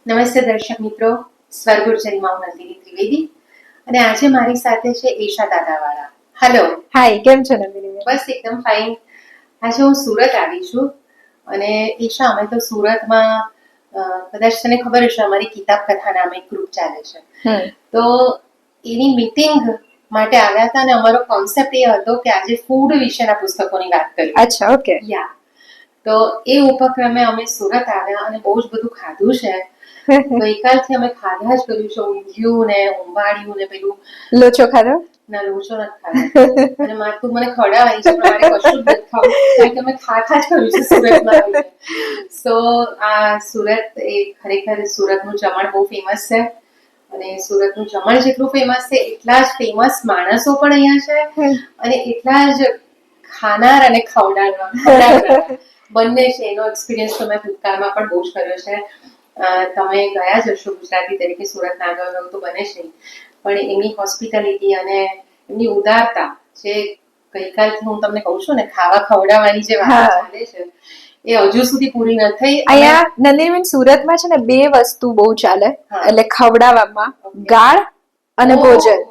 નમસ્તે દર્શક મિત્રો, સ્વર્ગુર્જરીમાં હું નંદિની ત્રિવેદી અને આજે મારી સાથે છે ઈશા દાદાવાળા. હેલો. હાય, કેમ છો નંદિની? બસ એકદમ ફાઇન. આજે હું સુરત આવી છું અને ઈશા અમે તો સુરતમાં કદાચ તને ખબર હશે અમારી કિતાબ કથા નામે એક ગ્રુપ ચાલે છે. તો એની મીટિંગ માટે આવ્યા હતા અને અમારો કોન્સેપ્ટ એ હતો કે આજે ફૂડ વિશેના પુસ્તકોની વાત કરીએ. અચ્છા, ઓકે. યા તો એ ઉપક્રમે અમે સુરત આવ્યા અને બહુ જ બધું ખાધું છે. ગઈકાલથી અમે ખાધા જ કર્યું છે, ઊંધિયું ને ઉંબાડિયું ને પેલું લોચો ખાધો? ના, લોચો નથી ખાધો. અને તું મને ખવડાવવાની છે પણ મારે કશું જ નથી ખાવું કારણ કે અમે ખાધા જ કર્યું છે સુરતમાં આવીને. સો આ સુરત એ ખરેખર સુરતનું જમણ બહુ ફેમસ છે અને સુરતનું જમણ જેટલું ફેમસ છે એટલા જ ફેમસ માણસો પણ અહીંયા છે અને એટલા જ ખાનાર અને ખવડાવનાર બંને છે. એનો એક્સપિરિયન્સ તો મેં ભૂતકાળમાં પણ બહુ જ કર્યો છે. તમે ગયા જ હશો ગુજરાતી તરીકે સુરત ના ગયો એવું તો બને છે, પણ એમની હોસ્પિટાલિટી અને એમની ઉદારતા જે ગઈકાલથી હું તમને કહું છું ને ખાવા ખવડાવવાની જે વાત ચાલે છે એ હજુ સુધી પૂરી ન થઈ. અહીંયા નંદિનીબેન સુરતમાં છે ને બે વસ્તુ બહુ ચાલે, એટલે ખવડાવવામાં ગાળ અને ભોજન.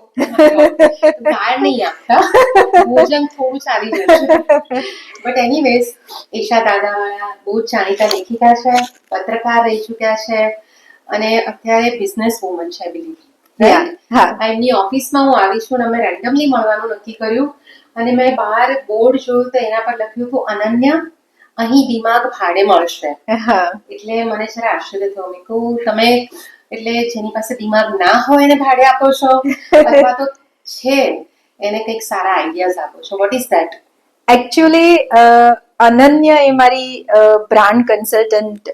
ગાળ નહીં આપતા, ભોજન થોડું ચાલી જશે. બટ એનીવેઝ ઈશા દાદાવાળા બહુ જ જાણીતા લેખિકા છે, પત્રકાર રહી ચૂક્યા છે અને અત્યારે બિઝનેસ વુમન છે બિલીવ. એમની ઓફિસમાં હું આવી છું અને અમે રેન્ડમલી મળવાનું નક્કી કર્યું અને મેં બહાર બોર્ડ જોયું તો એના પર લખ્યું હતું અનન્યા અહીં દિમાગ ભાડે મળશે. એટલે મને જરા આશ્ચર્ય થયું. મેં કહું તમે એટલે જેની પાસે દિમાગ ના હોય એને ભાડે આપો છો અથવા તો છે એને કંઈક સારા આઈડિયાઝ આપો છો? What is that? એકચ્યુઅલી અનન્ય એ મારી બ્રાન્ડ કન્સલ્ટન્ટ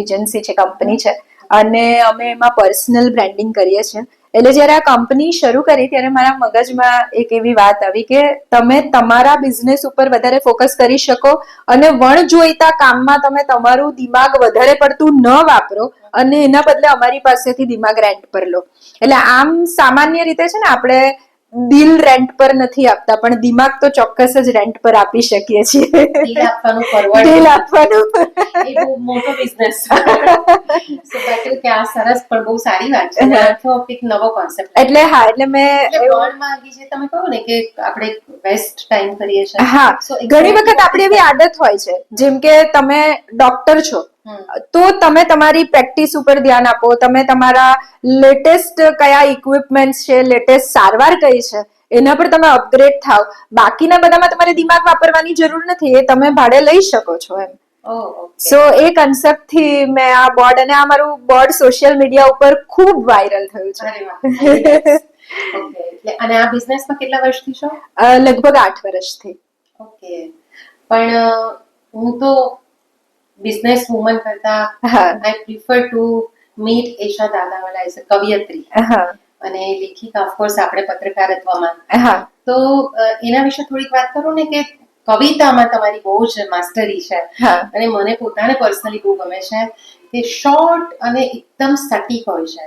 એજન્સી છે, કંપની છે અને અમે એમાં પર્સનલ બ્રાન્ડિંગ કરીએ છીએ. એટલે જ્યારે આ કંપની શરૂ કરી ત્યારે મારા મગજમાં એક એવી વાત આવી કે તમે તમારા બિઝનેસ ઉપર વધારે ફોકસ કરી શકો અને વણજોઈતા કામમાં તમે તમારું દિમાગ વધારે પડતું ન વાપરો અને એના બદલે અમારી પાસેથી દિમાગ રેન્ટ પર લો. એટલે આમ સામાન્ય રીતે છે ને આપણે દિલ રેન્ટ પર નથી આપતા પણ દિમાગ તો ચોક્કસ જ રેન્ટ પર આપી શકીએ છીએ. દિલ આપવાનું ફોરવર્ડ, દિલ આપવાનું એ બહુ મોટો બિઝનેસ છે. સો બેટર કે આ સરસ પણ બહુ સારી વાત છે. આખો એક નવો કોન્સેપ્ટ. એટલે હા, એટલે મેં વર્ડમાં આવી જે તમે કહો ને કે આપણે વેસ્ટ ટાઈમ કરીએ છીએ. હા, ઘણી વખત આપણી એવી આદત હોય છે, જેમ કે તમે ડોક્ટર છો તો તમે તમારી પ્રેક્ટિસ ઉપર ધ્યાન આપો, તમે તમારા લેટેસ્ટ કયા ઇક્વિપમેન્ટ્સ છે, લેટેસ્ટ સારવાર કઈ છે એના પર તમે અપગ્રેડ થાવ. બાકીના બધામાં તમારે દિમાગ વાપરવાની જરૂર નથી, એ તમે ભાડે લઈ શકો છો એમ. સો એ કન્સેપ્ટ થી મેં આ બોર્ડ, અને આ મારું બોર્ડ સોશિયલ મીડિયા ઉપર ખૂબ વાયરલ થયું છે. અને આ બિઝનેસમાં કેટલા વર્ષથી છો? લગભગ 8 વર્ષથી. ઓકે. પણ હું તો બિઝનેસ વુમન કરતા I prefer to meet Isha Dadawala as a કવિયત્રી અને લેખિકા, ઓફકોર્સ આપણે પત્રકારત્વમાં. તો એના વિશે થોડીક વાત કરું ને કે કવિતામાં તમારી બહુ જ માસ્ટરી છે અને મને પોતાને પર્સનલી બહુ ગમે છે કે શોર્ટ અને એકદમ સટીક હોય છે.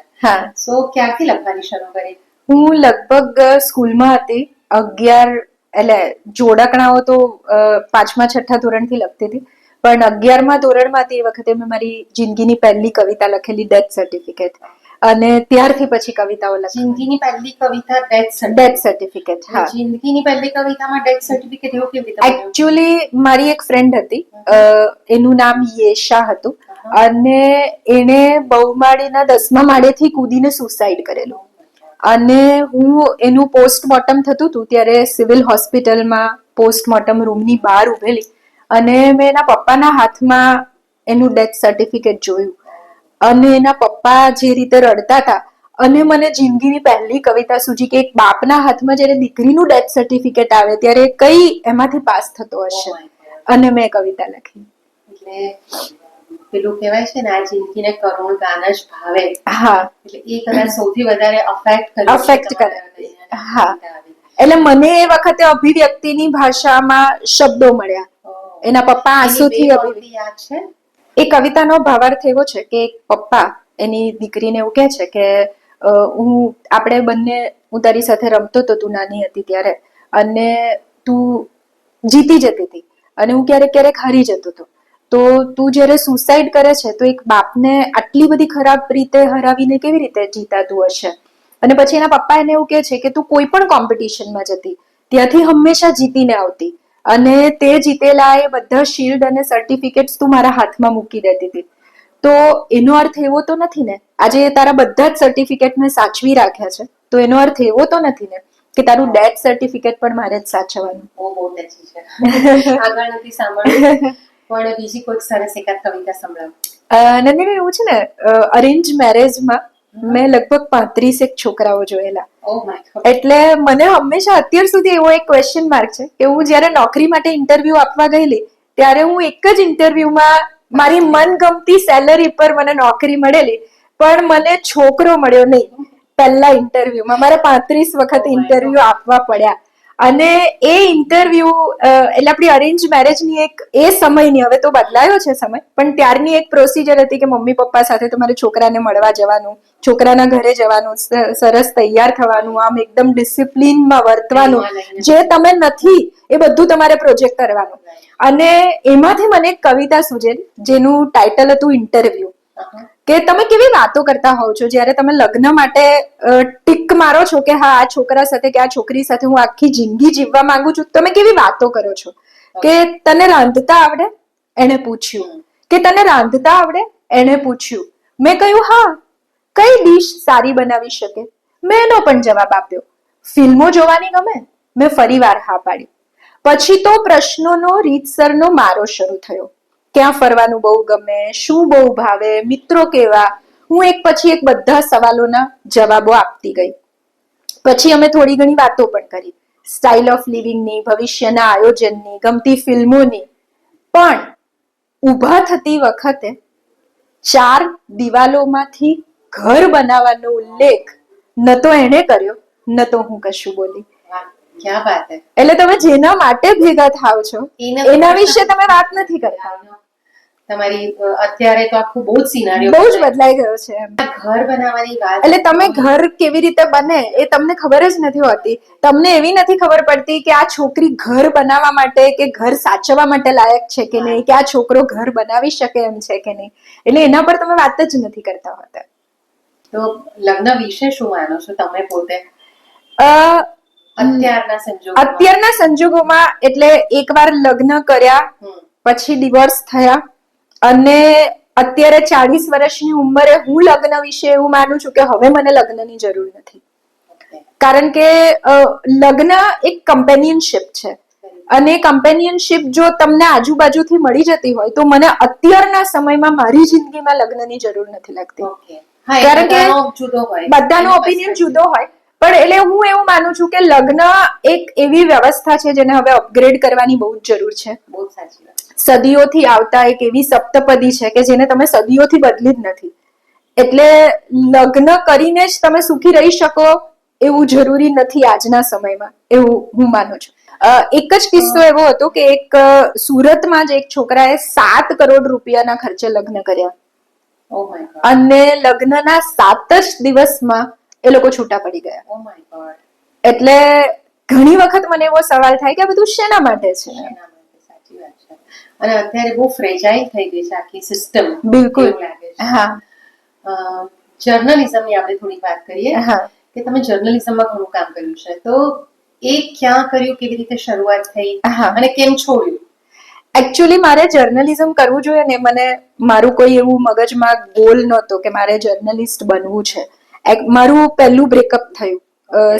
સો ક્યારથી લખવાની શરૂ કરી? હું લગભગ સ્કૂલમાં હતી, 11 એટલે જોડકણાઓ તો 5મા 6ઠા ધોરણથી લખતી હતી, પણ 11મા ધોરણમાં હતી એ વખતે મેં મારી જિંદગીની પહેલી કવિતા લખેલી, ડેથ સર્ટિફિકેટ. અને ત્યારથી પછી કવિતાઓ લખી. જિંદગીની પહેલી કવિતા ડેથ સર્ટિફિકેટ. હા, જિંદગીની પહેલી કવિતામાં ડેથ સર્ટિફિકેટ એવું કેવી રીતે? એકચ્યુઅલી મારી એક ફ્રેન્ડ હતી, એનું નામ યેશા હતું અને એને બહુમાળીના 10મા માળેથી કૂદીને સુસાઇડ કરેલું. અને હું એનું પોસ્ટમોર્ટમ થતું હતું ત્યારે સિવિલ હોસ્પિટલમાં પોસ્ટમોર્ટમ રૂમની બહાર ઉભેલી અને મેં એના પપ્પાના હાથમાં એનું ડેથ સર્ટિફિકેટ જોયું અને એના પપ્પા જે રીતે રડતા હતા અને મને જિંદગીની પહેલી કવિતા સૂજી કે એક બાપના હાથમાં જ્યારે દીકરીનું ડેથ સર્ટિફિકેટ આવે ત્યારે કઈ એમાંથી પાસ થતો હશે, અને મેં કવિતા લખી. એટલે પેલું કહેવાય છે ને, આ જિંદગીને કરુણ ગાન જ ભાવે. હા, એટલે એ કદાચ સૌથી વધારે અફેક્ટ કરે. હા, એટલે મને એ વખતે અભિવ્યક્તિની ભાષામાં શબ્દો મળ્યા. એના પપ્પા આંસુથી યાદ છે. એ કવિતાનો ભાવાર્થ એવો છે કે એક પપ્પા એની દીકરીને એવું કહે છે કે આપણે બંને, હું તારી સાથે રમતો હતો તું નાની હતી ત્યારે, અને તું જીતી જતી હતી અને હું ક્યારેક ક્યારેક હારી જતો હતો, તો તું જ્યારે સુસાઇડ કરે છે તો એક બાપને આટલી બધી ખરાબ રીતે હરાવીને કેવી રીતે જીતાતું હશે. અને પછી એના પપ્પા એને એવું કહે છે કે તું કોઈ પણ કોમ્પિટિશનમાં જતી ત્યાંથી હંમેશા જીતીને આવતી, અને તે જીતેલા એ બધા શિલ્ડ અને સર્ટિફિકેટ્સ તું મારા હાથમાં મૂકી દેતી હતી. તો એનો અર્થ એવો તો નથી ને, આજે તારા બધા જ સર્ટિફિકેટ મેં સાચવી રાખ્યા છે તો એનો અર્થ એવો તો નથી ને કે તારું ડેથ સર્ટિફિકેટ પણ મારે જ સાચવવાનું. બહુ ટચી છે. આગળ નથી સાંભળ્યું, પણ બીજી કોઈક સરસ એકાદ કવિતા સંભળાવો. નંદિની, એવું છે ને, અરેન્જ મેરેજમાં મેં લગભગ 35 છોકરાઓ જોયેલા. Oh my God. એટલે મને હંમેશા અત્યાર સુધી એવો એક ક્વેશ્ચન માર્ક છે કે હું જ્યારે નોકરી માટે ઇન્ટરવ્યુ આપવા ગયેલી ત્યારે હું એક જ ઇન્ટરવ્યુમાં મારી મનગમતી સેલરી પર મને નોકરી મળેલી, પણ મને છોકરો મળ્યો નહીં. પહેલા ઇન્ટરવ્યુમાં મારે 35 વખત ઇન્ટરવ્યુ આપવા પડ્યા. અને એ ઇન્ટરવ્યુ એટલે આપણી અરેન્જ મેરેજની એક એ સમયની, હવે તો બદલાયો છે સમય, પણ ત્યારની એક પ્રોસિજર હતી કે મમ્મી પપ્પા સાથે તમારે છોકરાને મળવા જવાનું, છોકરાના ઘરે જવાનું, સરસ તૈયાર થવાનું, આમ એકદમ ડિસિપ્લિનમાં વર્તવાનું, જે તમે નથી એ બધું તમારે પ્રોજેક્ટ કરવાનું. અને એમાંથી મને એક કવિતા સૂજેલ જેનું ટાઇટલ હતું ઇન્ટરવ્યુ. કે તમે કેવી વાતો કરતા હોવ છો જ્યારે તમે લગ્ન માટે ટીક મારો છો કે હા આ છોકરા સાથે કે આ છોકરી સાથે હું આખી જિંદગી જીવવા માંગુ છું. તમે કેવી વાતો કરો છો કે તને રાંધતા આવડે? એને પૂછ્યું. કે તને રાંધતા આવડે? એને પૂછ્યું. મેં કહ્યું હા. કઈ ડીશ સારી બનાવી શકે? મેં એનો પણ જવાબ આપ્યો. ફિલ્મો જોવાની ગમે? મેં ફરીવાર હા પાડી. પછી તો પ્રશ્નોનો રીતસરનો મારો શરૂ થયો. ક્યાં ફરવાનું બહુ ગમે? શું બહુ ભાવે? મિત્રો કેવા? હું એક પછી એક બધા સવાલોના જવાબો આપતી ગઈ. પછી અમે થોડી ઘણી વાતો પણ કરી, સ્ટાઇલ ઓફ લિવિંગની, ભવિષ્યના આયોજનની, ગમતી ફિલ્મોની. પણ ઊભા થતી વખતે 4 દિવાલોમાંથી ઘર બનાવવાનો ઉલ્લેખ ન તો એણે કર્યો ન તો હું કશું બોલી. ક્યાં વાત હે. એટલે તમે જેના માટે ભેગા થાવ છો એના વિશે તમે વાત નથી કરતા. તમારી અત્યારે તો આખું બહુ જ સિનારીઓ બહુ જ બદલાઈ ગયો છે. ઘર બનાવવાની વાત, એટલે તમે ઘર કેવી રીતે બને એ તમને ખબર જ નથી હોતી. તમને એવી નથી ખબર પડતી કે આ છોકરી ઘર બનાવવા માટે કે ઘર સાચવવા માટે લાયક છે કે નહીં, કે આ છોકરો ઘર બનાવી શકે એમ છે કે નહીં. એટલે એના પર તમે વાત જ નથી કરતા હોતા. તો લગ્ન વિશે શું માનો છો તમે પોતે અત્યારના સંજોગોમાં? એટલે એકવાર લગ્ન કર્યા પછી ડિવોર્સ થયા, અને અત્યારે 40 વર્ષની ઉંમરે હું લગ્ન વિશે એવું માનું છું કે હવે મને લગ્નની જરૂર નથી. કારણ કે લગ્ન એક કમ્પેનિયનશિપ છે, અને કમ્પેનિયનશિપ જો તમને આજુબાજુથી મળી જતી હોય તો મને અત્યારના સમયમાં મારી જિંદગીમાં લગ્નની જરૂર નથી લાગતી. કારણ કે બધાનો ઓપિનિયન જુદો હોય, પણ એટલે હું એવું માનું છું કે લગ્ન એક એવી વ્યવસ્થા છે જેને હવે અપગ્રેડ કરવાની બહુ જ જરૂર છે. બહુ સાચી વાત. સદીઓથી આવતા એક એવી સપ્તપદી છે કે જેને તમે સદીઓથી બદલી જ નથી. એટલે લગ્ન કરીને જ તમે સુખી રહી શકો એવું જરૂરી નથી આજના સમયમાં, એવું હું માનું છું. એક જ કિસ્સો એવો હતો કે એક સુરતમાં જ એક છોકરાએ 7 કરોડ રૂપિયાના ખર્ચે લગ્ન કર્યા, અને લગ્નના 7 જ દિવસમાં એ લોકો છૂટા પડી ગયા. એટલે ઘણી વખત મને એવો સવાલ થાય કે આ બધું શેના માટે છે? અને અત્યારે બહુ ફ્રેજાઇલ થઈ ગઈ છે આખી સિસ્ટમ. બિલકુલ. હા. જર્નલિઝમની આપણે થોડી વાત કરીએ કે તમે જર્નલિઝમમાં ઘણું કામ કર્યું છે, તો એ ક્યાં કર્યું, કેવી રીતે શરૂઆત થઈ અને કેમ છોડ્યું? એકચ્યુઅલી મારે જર્નલિઝમ કરવું જોઈએ ને, મને મારું કોઈ એવું મગજમાં ગોલ નહોતો કે મારે જર્નલિસ્ટ બનવું છે. મારું પહેલું બ્રેકઅપ થયું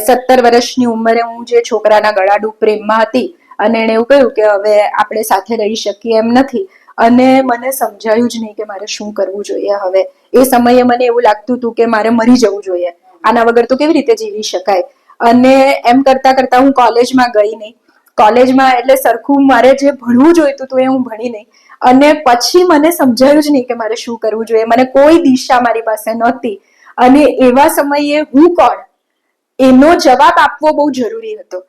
17 વર્ષની ઉંમરે. હું જે છોકરાના ગળાડૂબ પ્રેમમાં હતી અને એને એવું કહ્યું કે હવે આપણે સાથે રહી શકીએ એમ નથી, અને મને સમજાયું જ નહીં કે મારે શું કરવું જોઈએ. હવે એ સમયે મને એવું લાગતું હતું કે મારે મરી જવું જોઈએ, આના વગર તો કેવી રીતે જીવી શકાય. અને એમ કરતા કરતા હું કોલેજમાં ગઈ નહીં. કોલેજમાં એટલે સરખું મારે જે ભણવું જોઈતું હતું એ હું ભણી નહીં, અને પછી મને સમજાયું જ નહીં કે મારે શું કરવું જોઈએ. મને કોઈ દિશા મારી પાસે નહોતી, અને એવા સમયે હું કોણ એનો જવાબ આપવો બહુ જરૂરી હતો.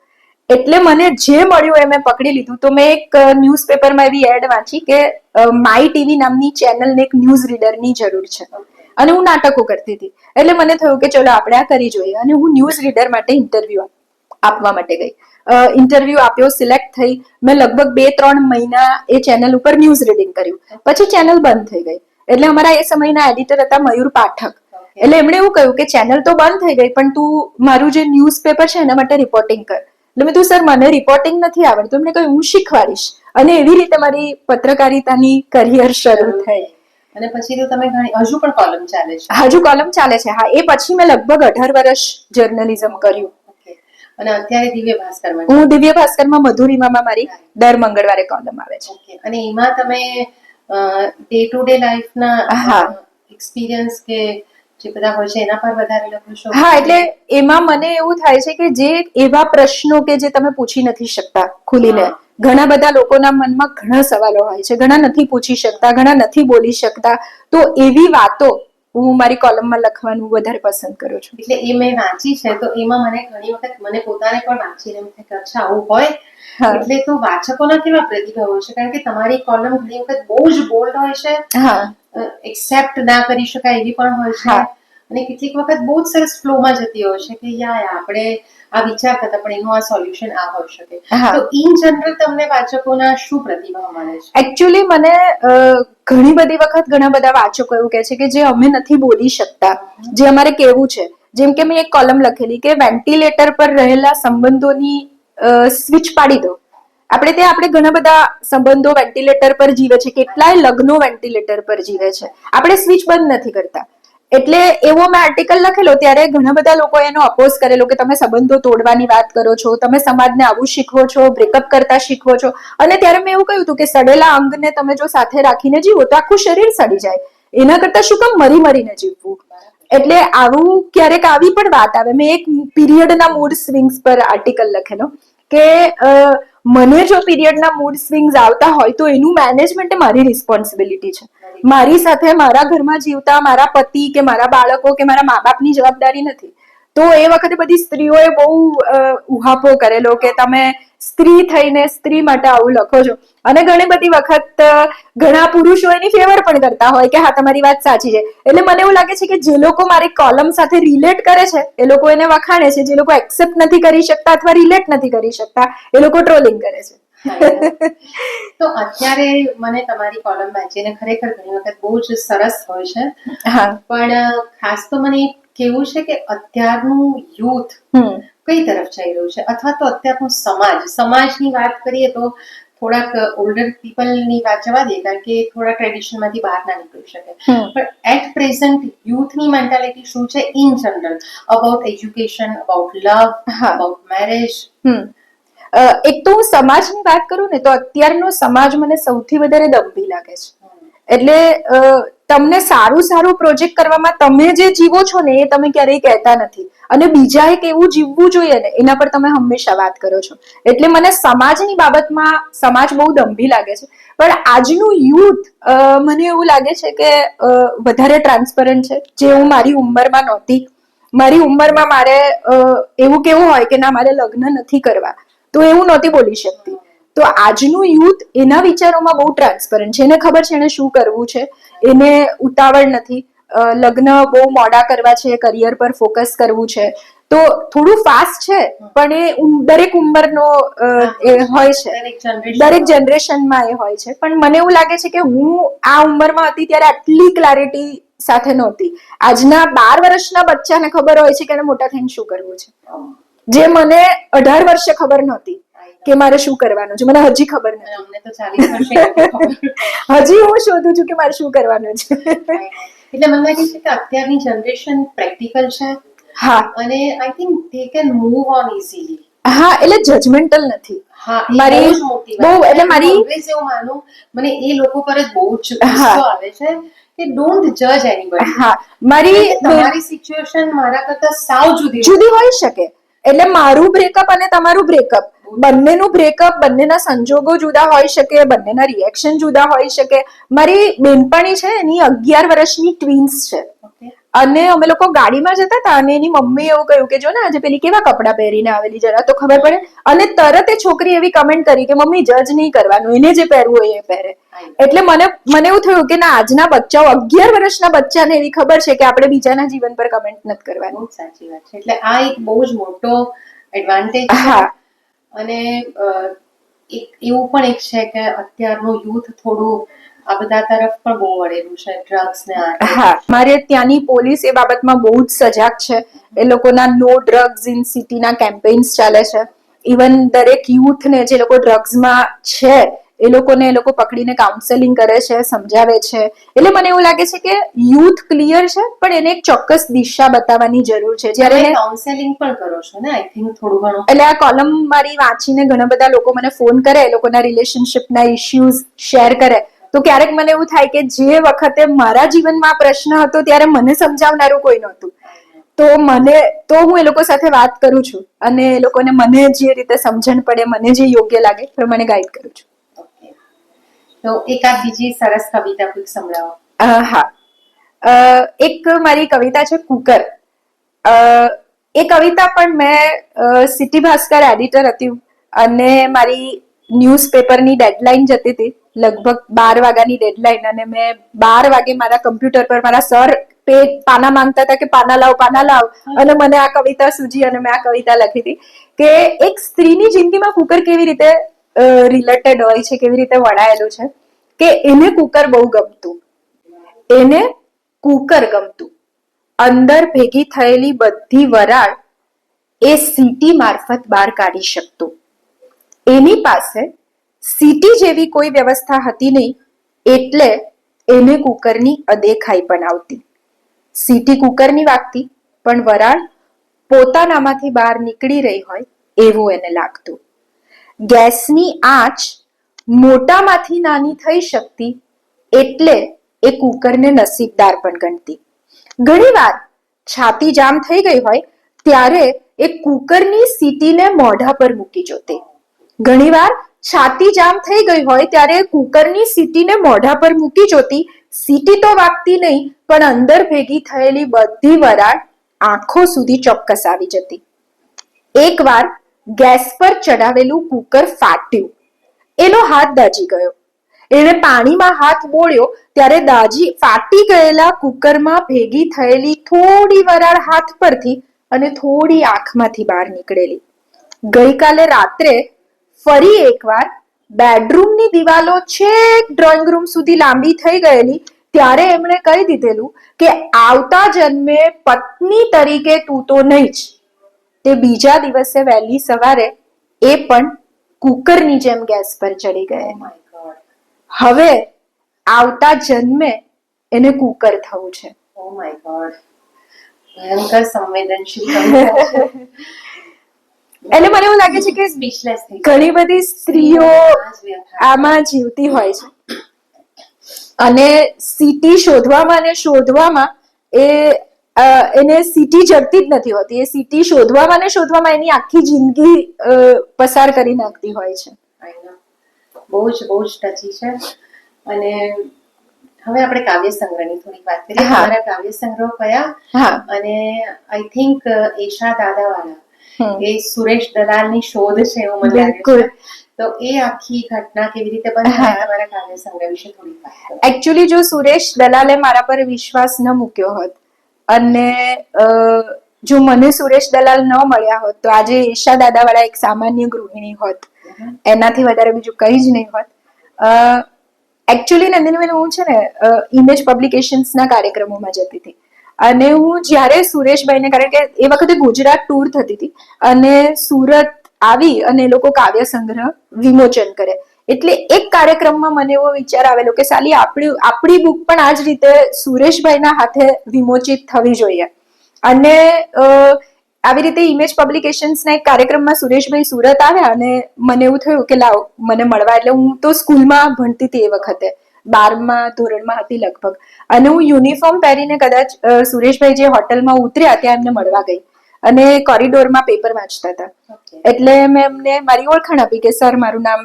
એટલે મને જે મળ્યું એ મેં પકડી લીધું. તો મેં એક ન્યૂઝપેપરમાં એવી એડ વાંચી કે માય ટીવી નામની ચેનલને એક ન્યૂઝ રીડરની જરૂર છે, અને હું નાટકો કરતી હતી. એટલે મને થયું કે ચલો આપણે આ કરી જોઈએ, અને હું ન્યૂઝ રીડર માટે ઇન્ટરવ્યુ આપવા માટે ગઈ. ઇન્ટરવ્યુ આપ્યો, સિલેક્ટ થઈ. મેં લગભગ 2-3 મહિના એ ચેનલ ઉપર ન્યૂઝ રીડિંગ કર્યું. પછી ચેનલ બંધ થઈ ગઈ. એટલે અમારા એ સમયના એડિટર હતા મયુર પાઠક. એટલે એમણે એવું કહ્યું કે ચેનલ તો બંધ થઈ ગઈ, પણ તું મારું જે ન્યૂઝપેપર છે એના માટે રિપોર્ટિંગ કર. એટલે મેં તું સર મને રિપોર્ટિંગ નથી આવડતું. એમને કહ્યું હું શીખવાડીશ. અને એવી રીતે મારી પત્રકારિતાની કરિયર શરૂ થઈ. અને પછી તો તમે હજુ પણ કોલમ ચાલે છે? હજુ કોલમ ચાલે છે, હા. એ પછી મેં લગભગ 18 વર્ષ જર્નલિઝમ કર્યું. અને અત્યારે દિવ્ય ભાસ્કરમાં? હું દિવ્ય ભાસ્કરમાં મધુરિમામાં મારી દર મંગળવારે કોલમ આવે છે. અને એમાં તમે ડે ટુ ડે લાઈફના એક્સપિરિયન્સ કે જે બધા હોય છે એના પર વધારે લખો છો? હા, એટલે એમાં મને એવું થાય છે કે જે એવા પ્રશ્નો કે જે તમે પૂછી નથી શકતા ખુલીને, ઘણા બધા લોકોના મનમાં ઘણા સવાલો હોય છે, ઘણા નથી પૂછી શકતા, ઘણા નથી બોલી શકતા, તો એવી વાતો હું મારી કોલમમાં લખવાનું વધારે પસંદ કરું છું. એટલે એ મેં વાંચી છે, તો એમાં મને ઘણી વખત મને પોતાને પણ વાંચીને એમ થાય કે અચ્છા આવું હોય. એટલે તો વાચકોના કેવા પ્રતિભાવ હોય છે? કારણ કે તમારી કોલમ ઘણી વખત બહુ જ બોલ્ડ હોય છે, એક્સેપ્ટ ના કરી શકાય એવી પણ હોય છે, અને કેટલીક વખત બહુ જ સરસ ફ્લોમાં જતી હોય છે કે આપણે આ વિચારતા હતા પણ એનું આ સોલ્યુશન આ હોઈ શકે. તો ઇન જનરલ તમને વાચકોના શું પ્રતિભાવ મળે છે? એકચ્યુઅલી મને ઘણી બધી વખત ઘણા બધા વાચકો એવું કહે છે કે જે અમે નથી બોલી શકતા, જે અમારે કેવું છે. જેમ કે મેં એક કોલમ લખેલી કે વેન્ટિલેટર પર રહેલા સંબંધોની સ્વિચ પાડી દો. આપણે ઘણા બધા સંબંધો વેન્ટિલેટર પર જીવે છે, કેટલાય લગ્નો વેન્ટિલેટર પર જીવે છે, આપણે સ્વિચ બંધ નથી કરતા. એટલે એવો મેં આર્ટિકલ લખેલો, ત્યારે ઘણા બધા લોકો એનો અપોઝ કરેલો કે તમે સંબંધો તોડવાની વાત કરો છો, તમે સમાજને આવું શીખવો છો, બ્રેકઅપ કરતા શીખવો છો. અને ત્યારે મેં એવું કહ્યું હતું કે સડેલા અંગને તમે જો સાથે રાખીને જીવો તો આખું શરીર સડી જાય, એના કરતા શું કામ મરી મરીને જીવવું. એટલે આવું ક્યારેક આવી પણ વાત આવે. મેં એક પીરિયડના મૂડ સ્વિંગ્સ પર આર્ટિકલ લખેલો કે મને જો પીરિયડના મૂડ સ્વિંગ્સ આવતા હોય તો એનું મેનેજમેન્ટ મારી રિસ્પોન્સિબિલિટી છે. મારી સાથે મારા ઘરમાં જીવતા મારા પતિ કે મારા બાળકો કે મારા મા બાપની જવાબદારી નથી. તો એ વખતે બધી સ્ત્રીઓએ બહુ ઉહાપો કરેલો કે તમે સ્ત્રી થઈને સ્ત્રી માટે આવું લખો છો. અને ઘણી બધી વખત ઘણા પુરુષો એની ફેવર પણ કરતા હોય કે હા તમારી વાત સાચી છે. એટલે મને એવું લાગે છે કે જે લોકો મારી કોલમ સાથે રિલેટ કરે છે એ લોકો એને વખાણે છે, જે લોકો એક્સેપ્ટ નથી કરી શકતા અથવા રિલેટ નથી કરી શકતા એ લોકો ટ્રોલિંગ કરે છે. તો અત્યારે મને તમારી કોલમ વાંચીને ખરેખર ઘણી વખત બહુ જ સરસ હોય છે. પણ ખાસ તો મને કેવું છે કે અત્યારનું યુથ કઈ તરફ જઈ રહ્યું છે, અથવા તો અત્યારનો સમાજની વાત કરીએ તો થોડાક ઓલ્ડર પીપલની વાત જવા દે, કારણ કે થોડા ટ્રેડિશનમાંથી બહાર ના નીકળી શકે, પણ એટ પ્રેઝન્ટ યુથની મેન્ટાલિટી શું છે in general about education, about love, about marriage? એક તો હું સમાજની વાત કરું ને તો અત્યારનો સમાજ મને સૌથી વધારે દંભી લાગે છે. એટલે તમને સારું પ્રોજેક્ટ કરવામાં તમે જે જીવો છો ને એ તમે ક્યારેય કહેતા નથી, અને બીજાએ કેવું જીવવું જોઈએ ને એના પર તમે હંમેશા વાત કરો છો. એટલે મને સમાજની બાબતમાં સમાજ બહુ દંભી લાગે છે. પણ આજનું યુથ મને એવું લાગે છે કે વધારે ટ્રાન્સપરન્ટ છે, જે હું મારી ઉંમરમાં નહોતી. મારી ઉંમરમાં મારે એવું કેવું હોય કે ના મારે લગ્ન નથી કરવા, તો એવું નહોતી બોલી શકતી. તો આજનું યુથ એના વિચારોમાં બહુ ટ્રાન્સપરન્ટ છે. એને ખબર છે એને શું કરવું છે, એને ઉતાવળ નથી, લગ્ન બહુ મોડા કરવા છે, કરિયર પર ફોકસ કરવું છે. તો થોડું ફાસ્ટ છે, પણ એ દરેક ઉંમરનો એ હોય છે, દરેક જનરેશનમાં એ હોય છે. પણ મને એવું લાગે છે કે હું આ ઉંમરમાં હતી ત્યારે આટલી ક્લારિટી સાથે નહોતી. આજના 12 વર્ષના બચ્ચાને ખબર હોય છે કે એને મોટા થઈને શું કરવું છે, જે મને 18 વર્ષે ખબર નહોતી કે મારે શું કરવાનું છે. મને હજી ખબર નથી. હજી હું શોધું છું કે મારે શું કરવાનું છે. એટલે મને લાગે છે કે અત્યારની જનરેશન પ્રેક્ટિકલ છે. અને I think they can move on easily. એટલે જજમેન્ટલ નથી. મારી બહુ એટલે મારી ઓલવેઝ એવું માનું, મને એ લોકો પર જ બહુ જ ગુસ્સો આવે છે કે ડોન્ટ જજ એનીબડી. તમારી સિચ્યુએશન મારા કરતા સાવ જુદી હોઈ શકે. એટલે મારું બ્રેકઅપ અને તમારું બ્રેકઅપ, બંનેનું બ્રેકઅપ, બંનેના સંજોગો જુદા હોઈ શકે, બંનેના રિએક્શન જુદા હોઈ શકે. મારી બેનપણી છે, એની 11 વર્ષની ટ્વિન્સ છે, અને અમે લોકો ગાડીમાં જતા હતા અને એની મમ્મી એવું કહ્યું કે જો ને આજે પેલી કેવા કપડાં પહેરીને આવેલી, જરા તો ખબર પડે. અને તરત એ છોકરી એવી કમેન્ટ કરી કે મમ્મી જજ નહીં કરવાનું, એને જે પહેરવું હોય એ પહેરે. એટલે મને એવું થયું કે ના, આજના બચ્ચાઓ, 11 વર્ષના બચ્ચાને એવી ખબર છે કે આપણે બીજાના જીવન પર કમેન્ટ નથી કરવાની. સાચી વાત છે. એટલે આ એક બહુ જ મોટો એડવાન્ટેજ છે. અને એવું પણ એક છે કે અત્યારનું યુથ થોડું આ બધા તરફ પણ બહુ વળેલું છે, ડ્રગ્સ ને આ તે. હા, મારે ત્યાંની પોલીસ એ બાબતમાં બહુ જ સજાગ છે. એ લોકોના નો ડ્રગ્સ ઇન સિટીના કેમ્પેન્સ ચાલે છે. ઇવન દરેક યુથને જે લોકો ડ્રગ્સમાં છે એ લોકો પકડીને કાઉન્સેલિંગ કરે છે, સમજાવે છે. એટલે મને એવું લાગે છે કે યુથ ક્લિયર છે, પણ એને એક ચોક્કસ દિશા બતાવવાની જરૂર છે. જ્યારે કાઉન્સેલિંગ પણ કરો છો ને, આઈ થિંક થોડું ઘણું. એટલે આ કોલમ મારી વાંચીને ઘણા બધા લોકો મને ફોન કરે, એ લોકોના રિલેશનશિપના ઇશ્યુઝ શેર કરે, તો ક્યારેક મને એવું થાય કે જે વખતે મારા જીવનમાં આ પ્રશ્ન હતો ત્યારે મને સમજાવનારું કોઈ નહોતું. તો હું એ લોકો સાથે વાત કરું છું અને એ લોકોને મને જે રીતે સમજણ પડે, મને જે યોગ્ય લાગે એ પ્રમાણે ગાઈડ કરું છું. તો એકાદ બીજી સરસ કવિતા કોઈક સંભળાવો. હા, એક મારી કવિતા છે કુકર. એ કવિતા પણ મેં સિટી ભાસ્કર એડિટર હતી અને મારી ન્યૂઝપેપરની ડેડલાઇન જતી હતી, લગભગ 12 વાગ્યાની ડેડલાઇન, અને મેં 12 વાગે મારા કમ્પ્યુટર પર મારા સર પાના માંગતા હતા કે પાના લાવ, અને મને આ કવિતા સૂજી અને મેં આ કવિતા લખી હતી કે એક સ્ત્રીની જિંદગીમાં કુકર કેવી રીતે રિલેટેડ હોય છે, કેવી રીતે વણાયેલું છે. કે એને કુકર બહુ ગમતું, એને કુકર ગમતું, અંદર ભેગી થયેલી બધી વરાળ એ સીટી મારફત બહાર કાઢી શકતું. એની પાસે સીટી જેવી કોઈ વ્યવસ્થા હતી નહીં, એટલે એને કુકરની અદેખાઈ પણ આવતી. સીટી કુકરની વાગતી, પણ વરાળ પોતાનામાંથી બહાર નીકળી રહી હોય એવું એને લાગતું. ગેસની આંચ મોટામાંથી નાની થઈ શકતી, એટલે એ કુકરને નસીબદાર પણ ગણતી. ઘણીવાર છાતી જામ થઈ ગઈ હોય ત્યારે એ કુકરની સીટીને મોઢા પર મૂકી જોતી. ઘણીવાર છાતી જામ થઈ ગઈ હોય ત્યારે કુકરની સીટીને મોઢા પર મૂકી જોતી. સીટી તો વાગતી નહીં, પણ અંદર ભેગી થયેલી બધી વરાળ આંખો સુધી ચોક્કસ આવી જતી. એકવાર ગેસ પર ચડાવેલું કુકર ફાટ્યું. એનો હાથ દાજી ગયો. એણે પાણીમાં હાથ બોળ્યો ત્યારે ફાટી ગયેલા કુકરમાં ભેગી થયેલી થોડી વરાળ હાથ પરથી અને થોડી આંખમાંથી બહાર નીકળેલી. ગઈકાલે રાત્રે ફરી એકવાર બેડરૂમની દિવાલો છેક ડ્રોઈંગ રૂમ સુધી લાંબી થઈ ગયેલી ત્યારે એમણે કહી દીધેલું કે આવતા જન્મે પત્ની તરીકે તું તો નહીં જ. તે બીજા દિવસે વહેલી સવારે એ પણ કુકરની જેમ ગેસ પર ચડી ગયેલી. હવે આવતા જન્મે એને કુકર થવું છે. ઓ માય ગોડ, ભયંકર સંવેદનશીલ કવિતા છે. એટલે મને એવું લાગે છે કે ઘણી બધી સ્ત્રીઓ આમાં જીવતી હોય છે અને સીટી શોધવામાં એને સીટી જડતી જ નથી હોતી. એ સીટી શોધવામાં એની આખી જિંદગી પસાર કરી નાખતી હોય છે. બહુ જ ટચી છે. અને હવે આપણે કાવ્ય સંગ્રહની થોડીક વાત કરીએ. તમારા કાવ્ય સંગ્રહ કયા? અને આઈ થિંક એશા દાદાવાળા એ સુરેશ દલાલની શોધ છે એવું મને લાગે છે. તો એ આખી ઘટના કેવી રીતે બની, તમારા કાવ્ય સંગ્રહ વિશે થોડી વાત કરો. એકચ્યુઅલી જો સુરેશ દલાલે મારા પર વિશ્વાસ ન મૂક્યો હોત અને જો મને સુરેશ દલાલ ન મળ્યા હોત તો આજે ઈશા દાદાવાળા એક સામાન્ય ગૃહિણી હોત, એનાથી વધારે બીજું કંઈ જ નહીં હોત. એકચ્યુઅલી નંદિનીબેન, હું છે ને ઇમેજ પબ્લિકેશન્સના કાર્યક્રમોમાં જતી હતી અને હું જ્યારે સુરેશભાઈને, કારણ કે એ વખતે ગુજરાત ટૂર થતી હતી અને સુરત આવી અને એ લોકો કાવ્ય સંગ્રહ વિમોચન કરે, એટલે એક કાર્યક્રમમાં મને એવો વિચાર આવેલો કે સાલી આપણી બુક પણ આ જ રીતે સુરેશભાઈના હાથે વિમોચિત થવી જોઈએ. અને આવી રીતે ઇમેજ પબ્લિકેશન્સના એક કાર્યક્રમમાં સુરેશભાઈ સુરત આવ્યા અને મને એવું થયું કે લાવ મને મળવા. એટલે હું તો સ્કૂલમાં ભણતી હતી એ વખતે, 12મા ધોરણમાં હતી લગભગ, અને હું યુનિફોર્મ પહેરીને કદાચ સુરેશભાઈ જે હોટલમાં ઉતર્યા ત્યાં એમને મળવા ગઈ અને કોરિડોરમાં પેપર વાંચતા હતા. એટલે મેં એમને મારી ઓળખાણ આપી કે સર, મારું નામ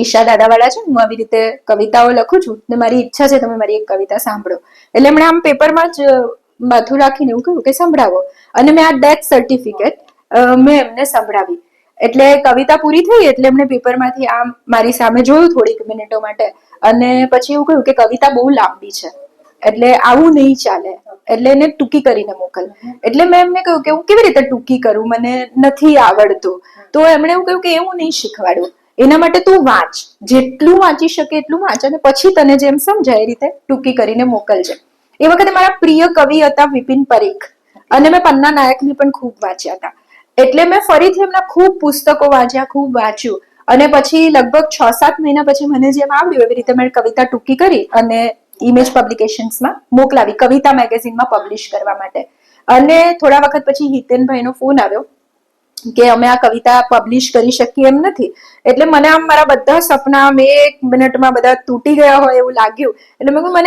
ઈશા દાદાવાળા છે, હું આવી રીતે કવિતાઓ લખું છું ને મારી ઈચ્છા છે તમે મારી એક કવિતા સાંભળો. એટલે એમણે આમ પેપરમાં જ માથું રાખીને એવું કહ્યું કે સંભળાવો, અને મેં આ ડેથ સર્ટિફિકેટ મેં એમને સંભળાવી. એટલે કવિતા પૂરી થઈ એટલે એમણે પેપરમાંથી આમ મારી સામે જોયું થોડીક મિનિટો માટે અને પછી એવું કહ્યું કે કવિતા બહુ લાંબી છે એટલે આવું નહીં ચાલે, એટલે એને ટૂંકી કરીને મોકલ. એટલે મેં એમને કહ્યું કે હું કેવી રીતે ટૂંકી કરું, મને નથી આવડતું. તો એમણે એવું કહ્યું કે એવું નહીં શીખવાડું, એના માટે તું વાંચ, જેટલું વાંચી શકે એટલું વાંચ, અને પછી તને જેમ સમજાય એ રીતે ટૂંકી કરીને મોકલજે. એ વખતે મારા પ્રિય કવિ હતા વિપિન પરીખ, અને મેં પન્ના નાયકને પણ ખૂબ વાંચ્યા હતા. એટલે મેં ફરીથી એમના ખૂબ પુસ્તકો વાંચ્યા, ખૂબ વાંચ્યું, અને પછી લગભગ 6-7 મહિના પછી મને જેમ આવડ્યું એવી રીતે મેં કવિતા ટૂંકી કરી અને ઇમેજ પબ્લિકેશન્સમાં મોકલાવી, કવિતા મેગેઝિનમાં પબ્લિશ કરવા માટે. અને થોડા વખત પછી હિતેનભાઈનો ફોન આવ્યો કે અમે આ કવિતા પબ્લિશ કરી શકીએ એમ નથી. એટલે મને આમ મારા બધા સપના આમ 1 મિનિટમાં બધા તૂટી ગયા હોય એવું લાગ્યું. એટલે મેં કહ્યું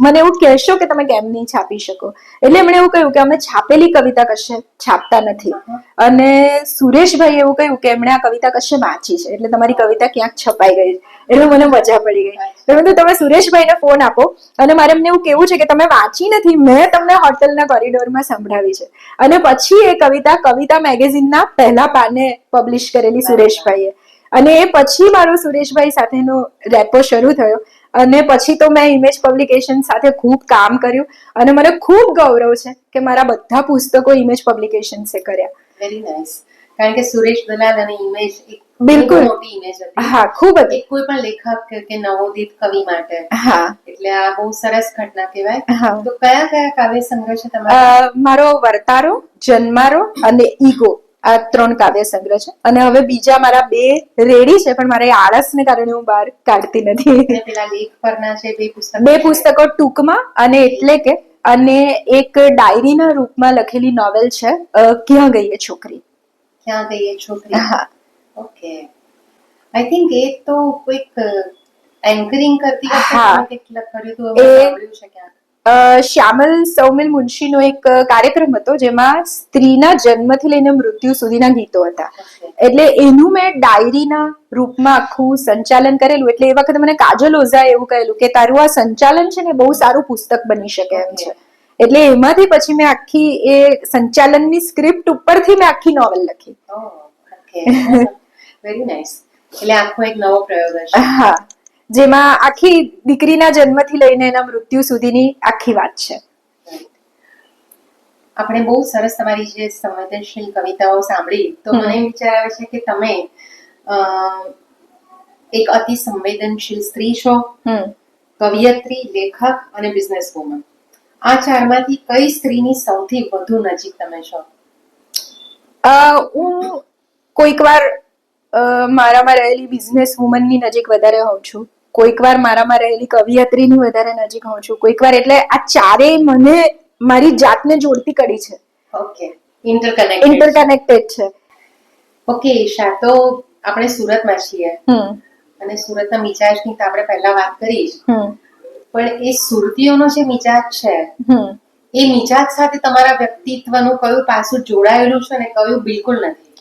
મને એવું કહેશો કે તમે કેમ નહીં છાપી શકો. એટલે એમણે એવું કહ્યું કે અમે છાપેલી કવિતા કશે છાપતા નથી. અને સુરેશભાઈ એવું કહ્યું કે એમણે આ કવિતા કશે વાંચી છે, એટલે તમારી કવિતા ક્યાંક છપાઈ ગઈ. એટલે મને મજા પડી ગઈ. એટલે તમે સુરેશભાઈને ફોન આપો, અને મારે એમને એવું કેવું છે કે તમે વાંચી નથી, મેં તમને હોટલના કોરિડોરમાં સંભળાવી છે. અને પછી એ કવિતા મેગેઝિનના પહેલા પાને પબ્લિશ કરેલી સુરેશભાઈએ. અને એ પછી મારો સુરેશભાઈ સાથેનો રેપો શરૂ થયો, અને પછી તો મેં ઇમેજ પબ્લિકેશન સાથે ખૂબ કામ કર્યું, અને મને ખૂબ ગૌરવ છે કે મારા બધા પુસ્તકો ઇમેજ પબ્લિકેશન્સે કર્યા. Very nice. કારણ કે સુરેશ દલાલ અને ઇમેજ એક બિલકુલ મોટી ઇમેજ હતી. હા, ખૂબ હતી. કોઈ પણ લેખક કે નવોદિત કવિ માટે. હા, એટલે આ બહુ સરસ ઘટના કહેવાય. હા. તો કયા કયા કાવ્ય સંગ્રહ છે તમારા? મારો વર્તારો, જન્મારો અને ઈગો, આ 3 કાવ્ય સંગ્રહ છે. અને હવે બીજા મારા 2 રેડી છે, પણ મારે આળસને કારણે હું બહાર કાઢતી નથી. પેલા લેખ પરના છે 2 પુસ્તકો. 2 પુસ્તકો ટૂંકમાં, અને એટલે કે, અને એક ડાયરીના રૂપમાં લખેલી નોવેલ છે ક્યાં ગઈ એ છોકરી. ક્યાં ગઈ એ છોકરી. હા. ઓકે. આઈ થિંક એ તો કોઈક એન્કરિંગ કરતી વખતે હા. તમે કંઈક કર્યું હતું, અમે સાંભળ્યું છે ક્યાંક. શ્યામલ સૌમિલ મુનશીનો એક કાર્યક્રમ હતો જેમાં સ્ત્રીના જન્મથી લઈને મૃત્યુ સુધીના ગીતો હતા. એટલે એનું મેં ડાયરીના રૂપમાં આખું સંચાલન કરેલું. એટલે એ વખતે મને કાજલ ઓઝાએ એવું કહેલું કે તારું આ સંચાલન છે ને બહુ સારું પુસ્તક બની શકે એમ છે. એટલે એમાંથી પછી મેં આખી એ સંચાલનની સ્ક્રિપ્ટ ઉપરથી મેં આખી નોવેલ લખી. ઓકે. Very nice. એટલે આખો એક નવો પ્રયોગ હશે. હા, જેમાં આખી દીકરીના જન્મથી લઈને એના મૃત્યુ સુધીની આખી વાત છે. આપણે બહુ સરસ તમારી જે સંવેદનશીલ કવિતાઓ સાંભળી, તો મને એમ વિચાર આવે છે કે તમે એક અતિ સંવેદનશીલ સ્ત્રી છો, કવિયત્રી, લેખક અને બિઝનેસ વુમન. આ 4માંથી કઈ સ્ત્રીની સૌથી વધુ નજીક તમે છો? હું કોઈક વાર મારામાં રહેલી બિઝનેસ વુમનની નજીક વધારે હોઉં છું, કોઈક વાર મારામાં રહેલી કવિયત્રીની વધારે નજીક હોઉં છું, કોઈક વાર. એટલે આ 4 મને મારી જાતને જોડતી કડી છે. ઓકે. ઇન્ટરકનેક્ટેડ છે. ઓકે ઈશા, તો આપણે સુરતમાં છીએ, અને સુરતના મિજાજની તો આપણે પહેલા વાત કરી જ. પણ એ સુરતીઓનો જે મિજાજ છે, એ મિજાજ સાથે તમારા વ્યક્તિત્વનું કયું પાસું જોડાયેલું છે ને કયું બિલકુલ નથી?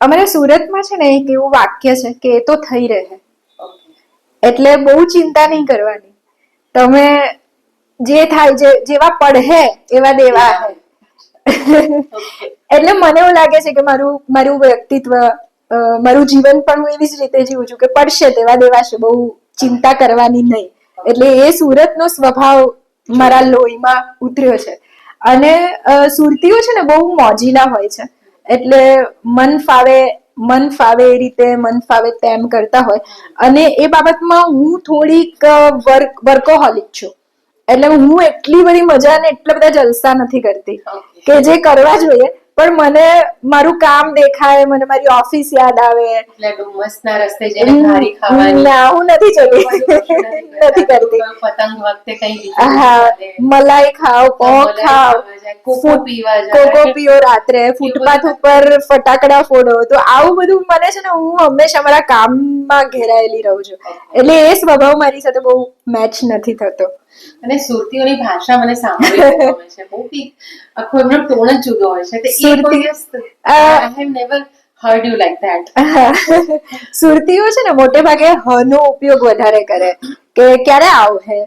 અમારે સુરતમાં છે ને એક એવું વાક્ય છે કે એ તો થઈ રહે, એટલે બહુ ચિંતા નહીં કરવાની. તમે જે થાય, જેવા પડહે એવા દેવા હે. એટલે મને એવું લાગે છે કે મારું વ્યક્તિત્વ, મારું જીવન પણ હું એવી જ રીતે જીવું છું કે પડશે તેવા દેવા છે, બહુ ચિંતા કરવાની નહીં. એટલે એ સુરતનો સ્વભાવ મારા લોહીમાં ઉતર્યો છે. અને સુરતીઓ છે ને બહુ મોજીલા હોય છે, એટલે મન ફાવે એ રીતે મન ફાવે તેમ કરતા હોય. અને એ બાબતમાં હું થોડીક વર્કોહોલિક છું. એટલે હું એટલી બધી મજા ને એટલા બધા જલસા નથી કરતી કે જે કરવા જોઈએ, પણ મને મારું કામ દેખાય, મને મારી ઓફિસ યાદ આવે. એટલે ડુમસના રસ્તે જઈને ઘારી ખાવાની. ના, હું નથી જતી, નથી કરતી. પતંગ વખતે કઈ હા, મલાઈ ખાવ, પોંક ખાવ, કોકો પીવા જાય, કોકો પીઓ રાત્રે, ફૂટપાથ ઉપર ફટાકડા ફોડો. તો આવું બધું મને છે ને, હું હંમેશા મારા કામમાં ઘેરાયેલી રહું છું. એટલે એ સ્વભાવ મારી સાથે બહુ મેચ નથી થતો. અને સુરતીઓની ભાષા મને સાંભળવી બહુ ગમે છે. બહુ આખો એમનો ટોન જ જુદો હોય છે. Heard you like that. સુરતીઓ છે ને મોટે ભાગે હનો ઉપયોગ વધારે કરે કે ક્યારે આવહે,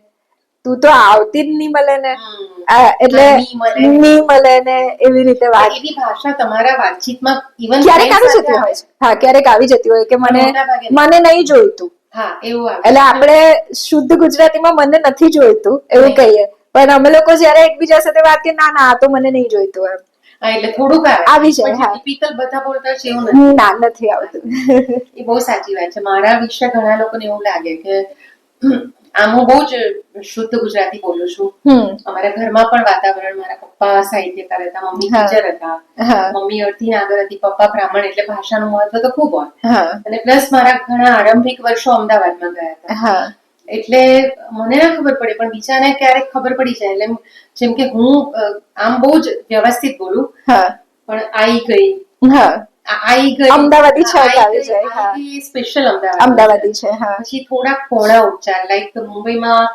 તું તો આવતી જ નહીં મળે ને, એટલે નહીં મળે ને, એવી રીતે વાત. એવી ભાષા તમારા વાતચીતમાં ક્યારેક આવી જતી હોય છે. હા, ક્યારેક આવી જતી હોય કે મને નહીં જોઈતું, હા એવું આવે એટલે આપણે શુદ્ધ ગુજરાતીમાં મને નથી જોઈતું એવું કહીએ, પણ અમે લોકો જયારે એકબીજા સાથે વાત કરીએ, ના ના આ તો મને નહીં જોઈતું એમ. હા, એટલે થોડુંક આવી જાય. હા, ટિપિકલ બધા બોલતા છે એવું નથી. ના નથી આવતું. એ બહુ સાચી વાત છે. મારા વિશે ઘણા લોકોને એવું લાગે કે આમ હું બહુ જ શુદ્ધ ગુજરાતી બોલું છું. અમારા ઘરમાં પણ વાતાવરણ, મારા પપ્પા સાહિત્યકાર હતા, મમ્મી ટીચર હતા, મમ્મી અડધી આગળ હતી, પપ્પા બ્રાહ્મણ, એટલે ભાષાનું મહત્વ તો ખૂબ હોય. અને પ્લસ મારા ઘણા આરંભિક વર્ષો અમદાવાદમાં ગયા હતા. એટલે મને ના ખબર પડે, પણ બીજાને ક્યારેક ખબર પડી જાય. એટલે જેમ કે હું આમ બહુ જ વ્યવસ્થિત બોલું, પણ આઈ ગઈ અમદાવાદી છ આવી જાય. સ્પેશિયલ અમદાવાદી છે. પછી થોડા પોણા ઉચ્ચાર, લાઈક મુંબઈમાં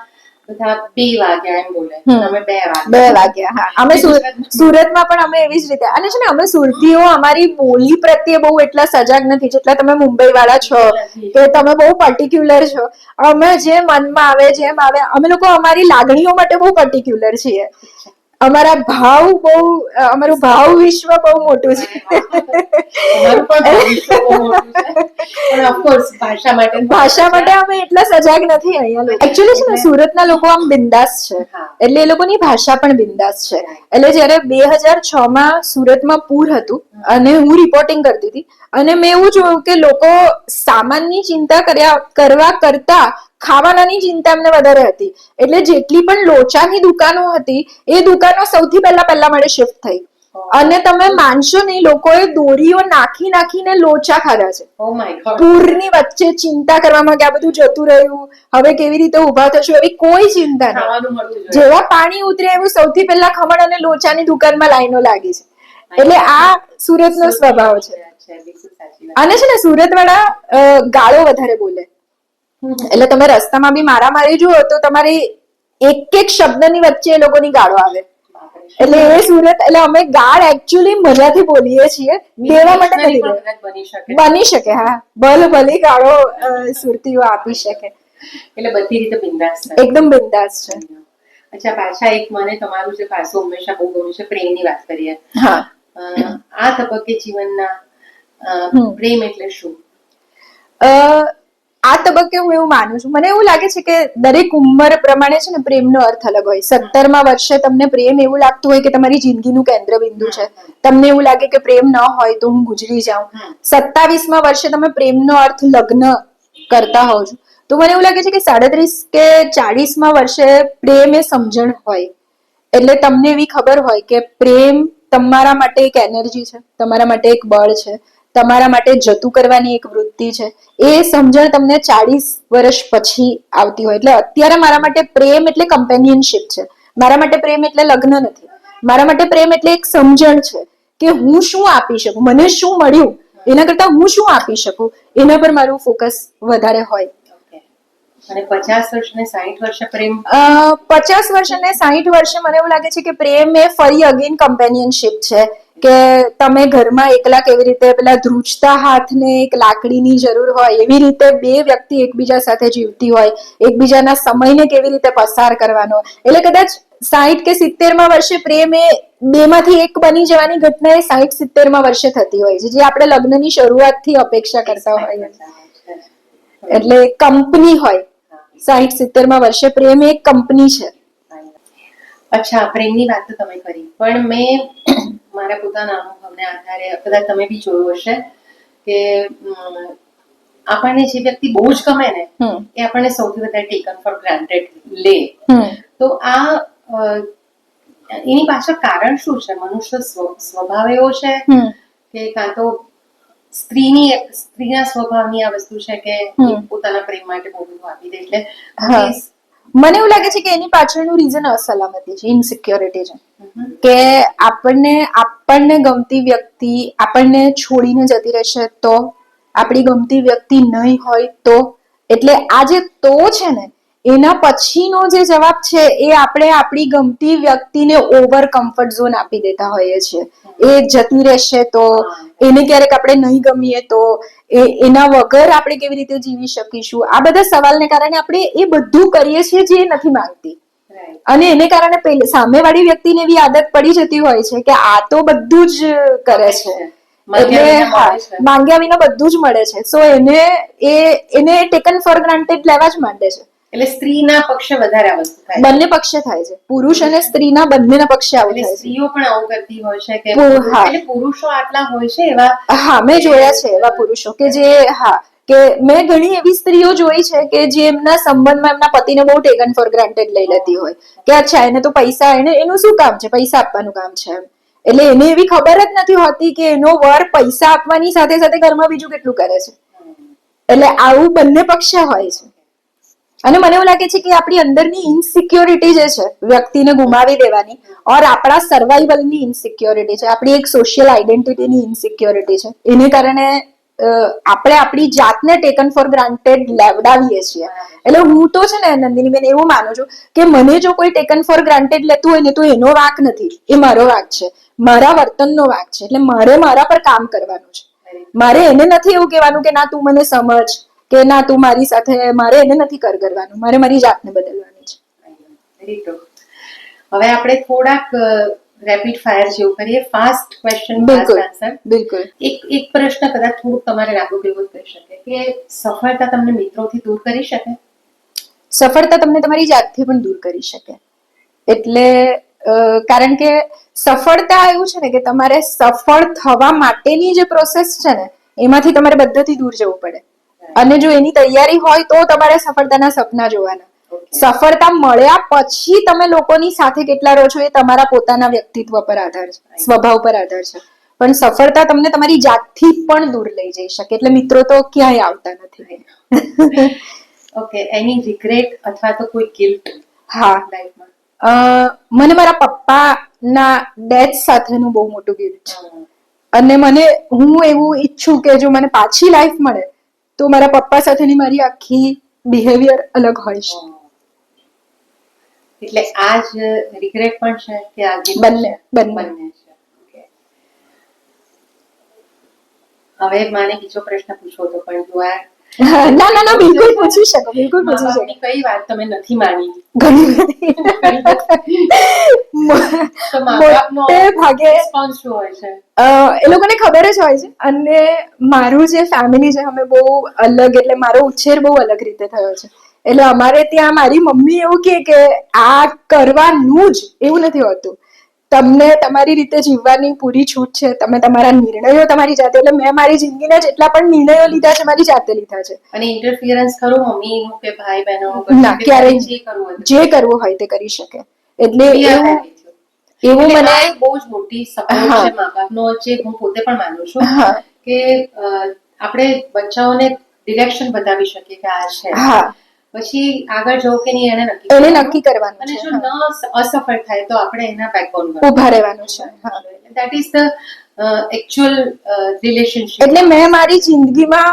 બધા 2 વાગ્યા એમ બોલે, અમે 2 વાગ્યા. હા, અમે સુરતમાં પણ અમે એવી જ રીતે. અને છે ને, અમે સુરતીઓ અમારી બોલી પ્રત્યે બહુ એટલા સજાગ નથી જેટલા તમે મુંબઈ વાળા છો, કે તમે બહુ પર્ટિક્યુલર છો. અમે જે મનમાં આવે જેમ આવે, અમે લોકો અમારી લાગણીઓ માટે બહુ પર્ટિક્યુલર છીએ. અમારા ભાવ બહુ, અમારું ભાવ વિશ્વ બહુ મોટું છે. ભાષા માટે અમે એટલા સજાગ નથી અહીંયા. એકચ્યુઅલી છે ને, સુરતના લોકો આમ બિંદાસ છે, એટલે એ લોકોની ભાષા પણ બિંદાસ છે. એટલે જયારે 2006માં સુરતમાં પૂર હતું અને હું રિપોર્ટિંગ કરતી હતી, અને મેં એવું જોયું કે લોકો સામાનની ચિંતા કરવા કરતા ખાવાનાની ચિંતા એમને વધારે હતી. એટલે જેટલી પણ લોચાની દુકાનો હતી, એ દુકાનો સૌથી પહેલા મારે શિફ્ટ થઈ. અને તમે માનશો નહીં, લોકોએ દોરીઓ નાખીને લોચા ખાધા છે. પૂરની વચ્ચે ચિંતા કરવામાં કે આ બધું જતું રહ્યું, હવે કેવી રીતે ઉભા થશું, એવી કોઈ ચિંતા નહીં. જેવા પાણી ઉતરે એવું સૌથી પહેલા ખમણ અને લોચાની દુકાનમાં લાઈનો લાગી છે. એટલે આ સુરતનો સ્વભાવ છે. અને છે ને, સુરત વાળા ગાળો વધારે બોલે. એટલે તમે રસ્તામાં બી મારામારી જુઓ તો તમારી એક શબ્દની વચ્ચે એ લોકોની ગાળો આવે. એટલે એ સુરત, એટલે અમે ગાળ એકચ્યુઅલી મજાથી બોલીએ છીએ, દેવા માટે નથી. બની શકે. હા, ભલી ગાળો સુરતીઓ આપી શકે. એટલે બધી રીતે બિંદાસ છે, એકદમ બિંદાસ છે. અચ્છા, પાછા એક મને તમારું જે પાછું હંમેશા બહુ ગમ્યું છે, પ્રેમની વાત કરીએ. હા, આ તબક્કે જીવનના પ્રેમ એટલે શું? આ તબક્કે હું એવું માનું છું, મને એવું લાગે છે કે દરેક ઉંમર પ્રમાણે છે ને, પ્રેમનો અર્થ અલગ હોય. 17મા વર્ષે તમને પ્રેમ એવું લાગતું હોય કે તમારી જિંદગીનું કેન્દ્રબિંદુ છે. તમને એવું લાગે કે પ્રેમ ન હોય તો હું ગુજરી જાઉં. 27મા વર્ષે તમે પ્રેમનો અર્થ લગ્ન કરતા હોવ છો, તો મને એવું લાગે છે કે 37 કે 40મા વર્ષે પ્રેમ એ સમજણ હોય. એટલે તમને એવી ખબર હોય કે પ્રેમ તમારા માટે એક એનર્જી છે, તમારા માટે એક બળ છે, તમારા માટે જતું કરવાની એક વૃત્તિ છે. એ સમજણ તમને 40 વર્ષ પછી આવતી હોય. એટલે અત્યારે મારા માટે પ્રેમ એટલે કમ્પેનિયનશિપ છે. મારા માટે પ્રેમ એટલે લગ્ન નથી. મારા માટે પ્રેમ એટલે એક સમજણ છે કે હું શું આપી શકું, મને શું મળ્યું, એના કરતા હું શું આપી શકું, એના પર મારું ફોકસ વધારે હોય. અને 50 વર્ષ ને 60 વર્ષે પ્રેમ, 50 વર્ષ અને 60 વર્ષે મને એવું લાગે છે કે પ્રેમ એ ફરી અગેન કમ્પેનિયનશિપ છે. કે તમે ઘરમાં એકલા કેવી રીતે પેલા ધ્રુજતા હાથને એક લાકડીની જરૂર હોય, એવી રીતે બે વ્યક્તિ એકબીજા સાથે જીવતી હોય, એકબીજાના સમયને કેવી રીતે પસાર કરવાનો. એટલે કદાચ 60 કે 70મા વર્ષે પ્રેમ એ બેમાંથી એક બની જવાની ઘટના એ 60-70મા વર્ષે થતી હોય છે, જે આપણે લગ્નની શરૂઆતથી અપેક્ષા કરતા હોઈએ. એટલે કંપની હોય 60-70મા વર્ષે પ્રેમ એક કંપની છે. અચ્છા, પ્રેમની વાત તો તમે કરી, પણ મેં મારા પોતાના અનુભવને આધારે, કદાચ તમે બી જોયું હશે કે આપણને જે વ્યક્તિ બહુ જ ગમે ને, એ આપણને સૌથી વધારે ટેકન ફોર ગ્રાન્ટેડ લે. તો આ એની પાછળ કારણ શું છે? મનુષ્ય સ્વભાવ એવો છે કે કાં તો સ્ત્રીના સ્વભાવની આ વસ્તુ છે કે પોતાના પ્રેમ માટે બહુ બધું આપી દે. એટલે મને એવું લાગે છે કે એની પાછળનું રીઝન અસલામતી છે, ઇનસિક્યોરિટી છે. કે આપણને ગમતી વ્યક્તિ આપણને છોડીને જતી રહેશે તો, આપણી ગમતી વ્યક્તિ નહીં હોય તો. એટલે આ જે તો છે ને, એના પછીનો જે જવાબ છે એ આપણે આપણી ગમતી વ્યક્તિને ઓવર કમ્ફર્ટ ઝોન આપી દેતા હોઈએ છીએ. એ જતી રહેશે તો, એને ક્યારેક આપણે નહીં ગમીએ તો, એના વગર આપણે કેવી રીતે જીવી શકીશું, આ બધા સવાલને કારણે આપણે એ બધું કરીએ છીએ જે નથી માંગતી. અને એને કારણે સામેવાળી વ્યક્તિને એવી આદત પડી જતી હોય છે કે આ તો બધું જ કરે છે, માંગ્યા એટલે વિના હા, મળે છે. માંગ્યા વિના બધું જ મળે છે. સો એને ટેકન ફોર ગ્રાન્ટેડ લેવા જ માંડે છે. એટલે સ્ત્રીના પક્ષે વધારે આ વસ્તુ થાય છે. બંને પક્ષે થાય છે, પુરુષ અને સ્ત્રીના બંનેના પક્ષે આવું એટલે થાય છે. સ્ત્રીઓ પણ આવું કરતી હોય છે કે હા. એટલે પુરુષો આટલા હોય છે એવા. હા, મેં જોયા છે એવા પુરુષો કે જે કે મેં ઘણી એવી સ્ત્રીઓ જોઈ છે કે જે એમના સંબંધમાં એમના પતિને બહુ ટેકન ફોર ગ્રાન્ટેડ લઈ લેતી હોય કે અચ્છા એને તો પૈસા, એનું શું કામ છે, પૈસા આપવાનું કામ છે એમ. એટલે એને એવી ખબર જ નથી હોતી કે એનો વર પૈસા આપવાની સાથે સાથે ઘરમાં બીજું કેટલું કરે છે. એટલે આવું બંને પક્ષે હોય છે. અને મને એવું લાગે છે કે આપણી અંદરની ઇનસિક્યોરિટી જે છે વ્યક્તિને ગુમાવી દેવાની, ઓર આપણા સર્વાઈવલની ઇનસિક્યોરિટી છે, આપણી એક સોશિયલ આઈડેન્ટિટીની ઇનસિક્યોરિટી છે, એને કારણે આપણે આપણી જાતને ટેકન ફોર ગ્રાન્ટેડ લેવડાવીએ છીએ. એટલે હું તો છે ને નંદિની બેન એવું માનું છું કે મને જો કોઈ ટેકન ફોર ગ્રાન્ટેડ લેતું હોય ને તો એનો વાંક નથી, એ મારો વાંક છે, મારા વર્તનનો વાંક છે. એટલે મારે મારા પર કામ કરવાનું છે. મારે એને નથી એવું કહેવાનું કે ના તું મને સમજ કે ના તું મારી સાથે, મારે એને નથી કરવાનું, મારે મારી જાતને બદલવાની છે. Very true. હવે આપણે થોડાક રેપિડ ફાયર જેવું કરીએ, ફાસ્ટ ક્વેશ્ચન ફાસ્ટ આન્સર. બિલકુલ. એક પ્રશ્ન કદાચ થોડુંક તમારે લાગુ કેવું થઈ શકે કે સફળતા તમને મિત્રોથી દૂર કરી શકે? સફળતા તમને તમારી જાતથી પણ દૂર કરી શકે. એટલે કારણ કે સફળતા એવું છે ને કે તમારે સફળ થવા માટેની જે પ્રોસેસ છે ને એમાંથી તમારે બધાથી દૂર જવું પડે. અને જો એની તૈયારી હોય તો તમારે સફળતાના સપના જોવાના. સફળતા મળ્યા પછી તમે લોકોની સાથે કેટલા રહો છો એ તમારા પોતાના વ્યક્તિત્વ પર આધાર છે, સ્વભાવ પર આધાર છે. પણ સફળતા તમને તમારી જાતથી પણ દૂર લઈ જઈ શકે. એટલે મિત્રો તો ક્યાંય આવતા નથી. ઓકે, એની રિગ્રેટ અથવા તો કોઈ ગિલ્ટ? હા, લાઈફમાં મને મારા પપ્પાના ડેથ સાથેનું બહુ મોટું ગિલ્ટ છે. અને હું એવું ઈચ્છું કે જો મને પાછી લાઈફ મળે તો મારા પપ્પા સાથેની મારી આખી બિહેવિયર અલગ હોય છે. એટલે આ જ રિગ્રેટ પણ છે કે આ ગિલ્ટ? બંને છે. હવે મને બીજો પ્રશ્ન પૂછવો તો પણ જો ના બિલકુલ પૂછી શકો, બિલકુલ પૂછી શકો. કઈ વાત તમે નથી માની? ઘણી મોટે ભાગે રિસ્પોન્સ શું હોય છે? એ લોકોને ખબર જ હોય છે. અને મારું જે ફેમિલી છે અમે બહુ અલગ, એટલે મારો ઉછેર બહુ અલગ રીતે થયો છે. એટલે અમારે ત્યાં મારી મમ્મી એવું કે આ કરવાનું જ, એવું નથી હોતું. તમને તમારી રીતે જીવવાની પૂરી છૂટ છે, તમે તમારા નિર્ણયો તમારી જાતે, એટલે મેં મારી જિંદગીના જેટલા પણ નિર્ણયો લીધા છે મારી જાતે લીધા છે. અને ઇન્ટરફિયરન્સ ખરું મમ્મીનું કે ભાઈ બહેનો? ના, ક્યારેય જે કરવું હોય તે કરી શકે. એટલે એવું મને બહુ જ મોટી સપોર્ટ છે મા બાપનો, જે હું પોતે પણ માનું છું કે આપણે બચ્ચાઓને ડિરેક્શન બતાવી શકીએ કે આ છે, પછી આગળ જવું કે નહીં એને નક્કી કરવાનું. અને જો ન અસફળ થાય તો આપણે એના બેકબોન પર ઊભા રહેવાનું છે. That is the actual relationship. એટલે મેં મારી જિંદગીમાં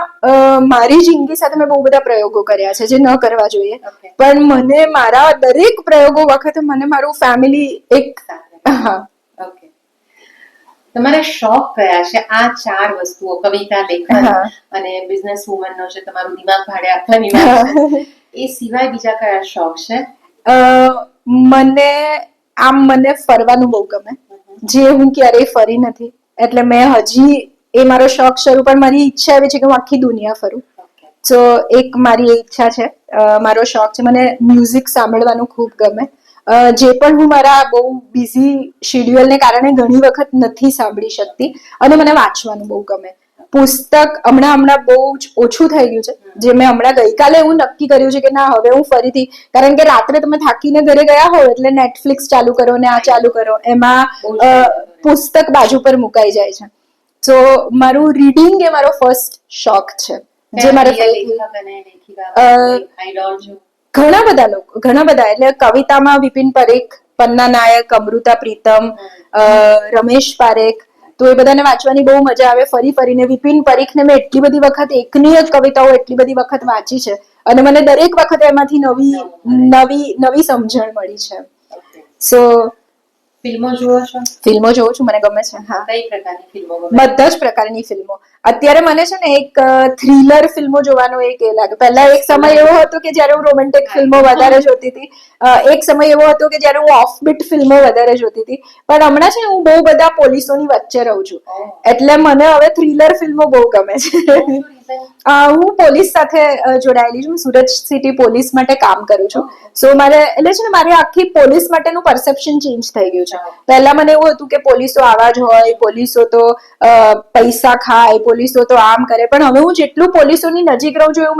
મારી જિંદગી સાથે મેં બહુ બધા પ્રયોગો કર્યા છે જે ન કરવા જોઈએ, પણ મને મારા દરેક પ્રયોગો વખતે મને મારું ફેમિલી એક ઓકે. તમારા શોખ કયા છે? આ 4 વસ્તુઓ, કવિતા, લેખન અને બિઝનેસ વુમનનો છે તમારું દિમાગ ભાડે આપવાની વાત છે, એ સિવાય બીજા કયા શોખ છે? મને ફરવાનું બહુ ગમે, જે હું ક્યારેય ફરી નથી. એટલે મેં હજી એ મારો શોખ શરૂ, પણ મારી ઈચ્છા એવી છે કે હું આખી દુનિયા ફરું. તો એક મારી એ ઈચ્છા છે, મારો શોખ છે. મને મ્યુઝિક સાંભળવાનું ખૂબ ગમે, જે પણ હું મારા બહુ બિઝી શેડ્યુલને કારણે ઘણી વખત નથી સાંભળી શકતી. અને મને વાંચવાનું બહુ ગમે. પુસ્તક હમણાં બહુ જ ઓછું થઈ ગયું છે, જે મેં હમણાં ગઈકાલે એવું નક્કી કર્યું છે કે ના હવે હું ફરીથી, કારણ કે રાત્રે તમે થાકીને ઘરે ગયા હો એટલે નેટફ્લિક્સ ચાલુ કરો ને આ ચાલુ કરો, એમાં પુસ્તક બાજુ પર મુકાઈ જાય છે. તો મારું રીડિંગ એ મારો ફર્સ્ટ શોખ છે, જે મારે ઘણા બધા એટલે કવિતામાં વિપિન પરીખ, પન્ના નાયક, અમૃતા પ્રીતમ, રમેશ પારેખ, તો એ બધાને વાંચવાની બહુ મજા આવે. ફરીને વિપિન પરીખને મેં એટલી બધી વખત એકની જ કવિતાઓ એટલી બધી વખત વાંચી છે અને મને દરેક વખતે એમાંથી નવી સમજણ મળી છે. સો ફિલ્મો જુઓ છો? ફિલ્મો જોઉં છું, મને ગમે છે. હા, કઈ પ્રકારની ફિલ્મો ગમે? બધા જ પ્રકારની ફિલ્મો. અત્યારે મને છે ને એક થ્રિલર ફિલ્મો જોવાનો એક એ લાગે. પહેલા એક સમય એવો હતો કે જ્યારે હું રોમેન્ટિક ફિલ્મો વધારે જોતી હતી, એક સમય એવો હતો કે જ્યારે હું ઓફબીટ ફિલ્મો વધારે જોતી હતી, પણ હમણાં છે ને હું બહુ બધા પોલીસોની વચ્ચે રહું છું, એટલે મને હવે થ્રિલર ફિલ્મો બહુ ગમે છે. હું પોલીસ સાથે જોડાયેલી છું, સુરત સિટી પોલીસ માટે કામ કરું છું. સો મારે એટલે છે ને મારી આખી પોલીસ માટેનું પરસેપ્શન ચેન્જ થઈ ગયું છે. પહેલા મને એવું હતું કે પોલીસો આવા જ હોય, પોલીસો તો પૈસા ખાય, પોલીસો તો આમ કરે, પણ હવે હું જેટલું પોલીસોની નજીક રહું છું એવું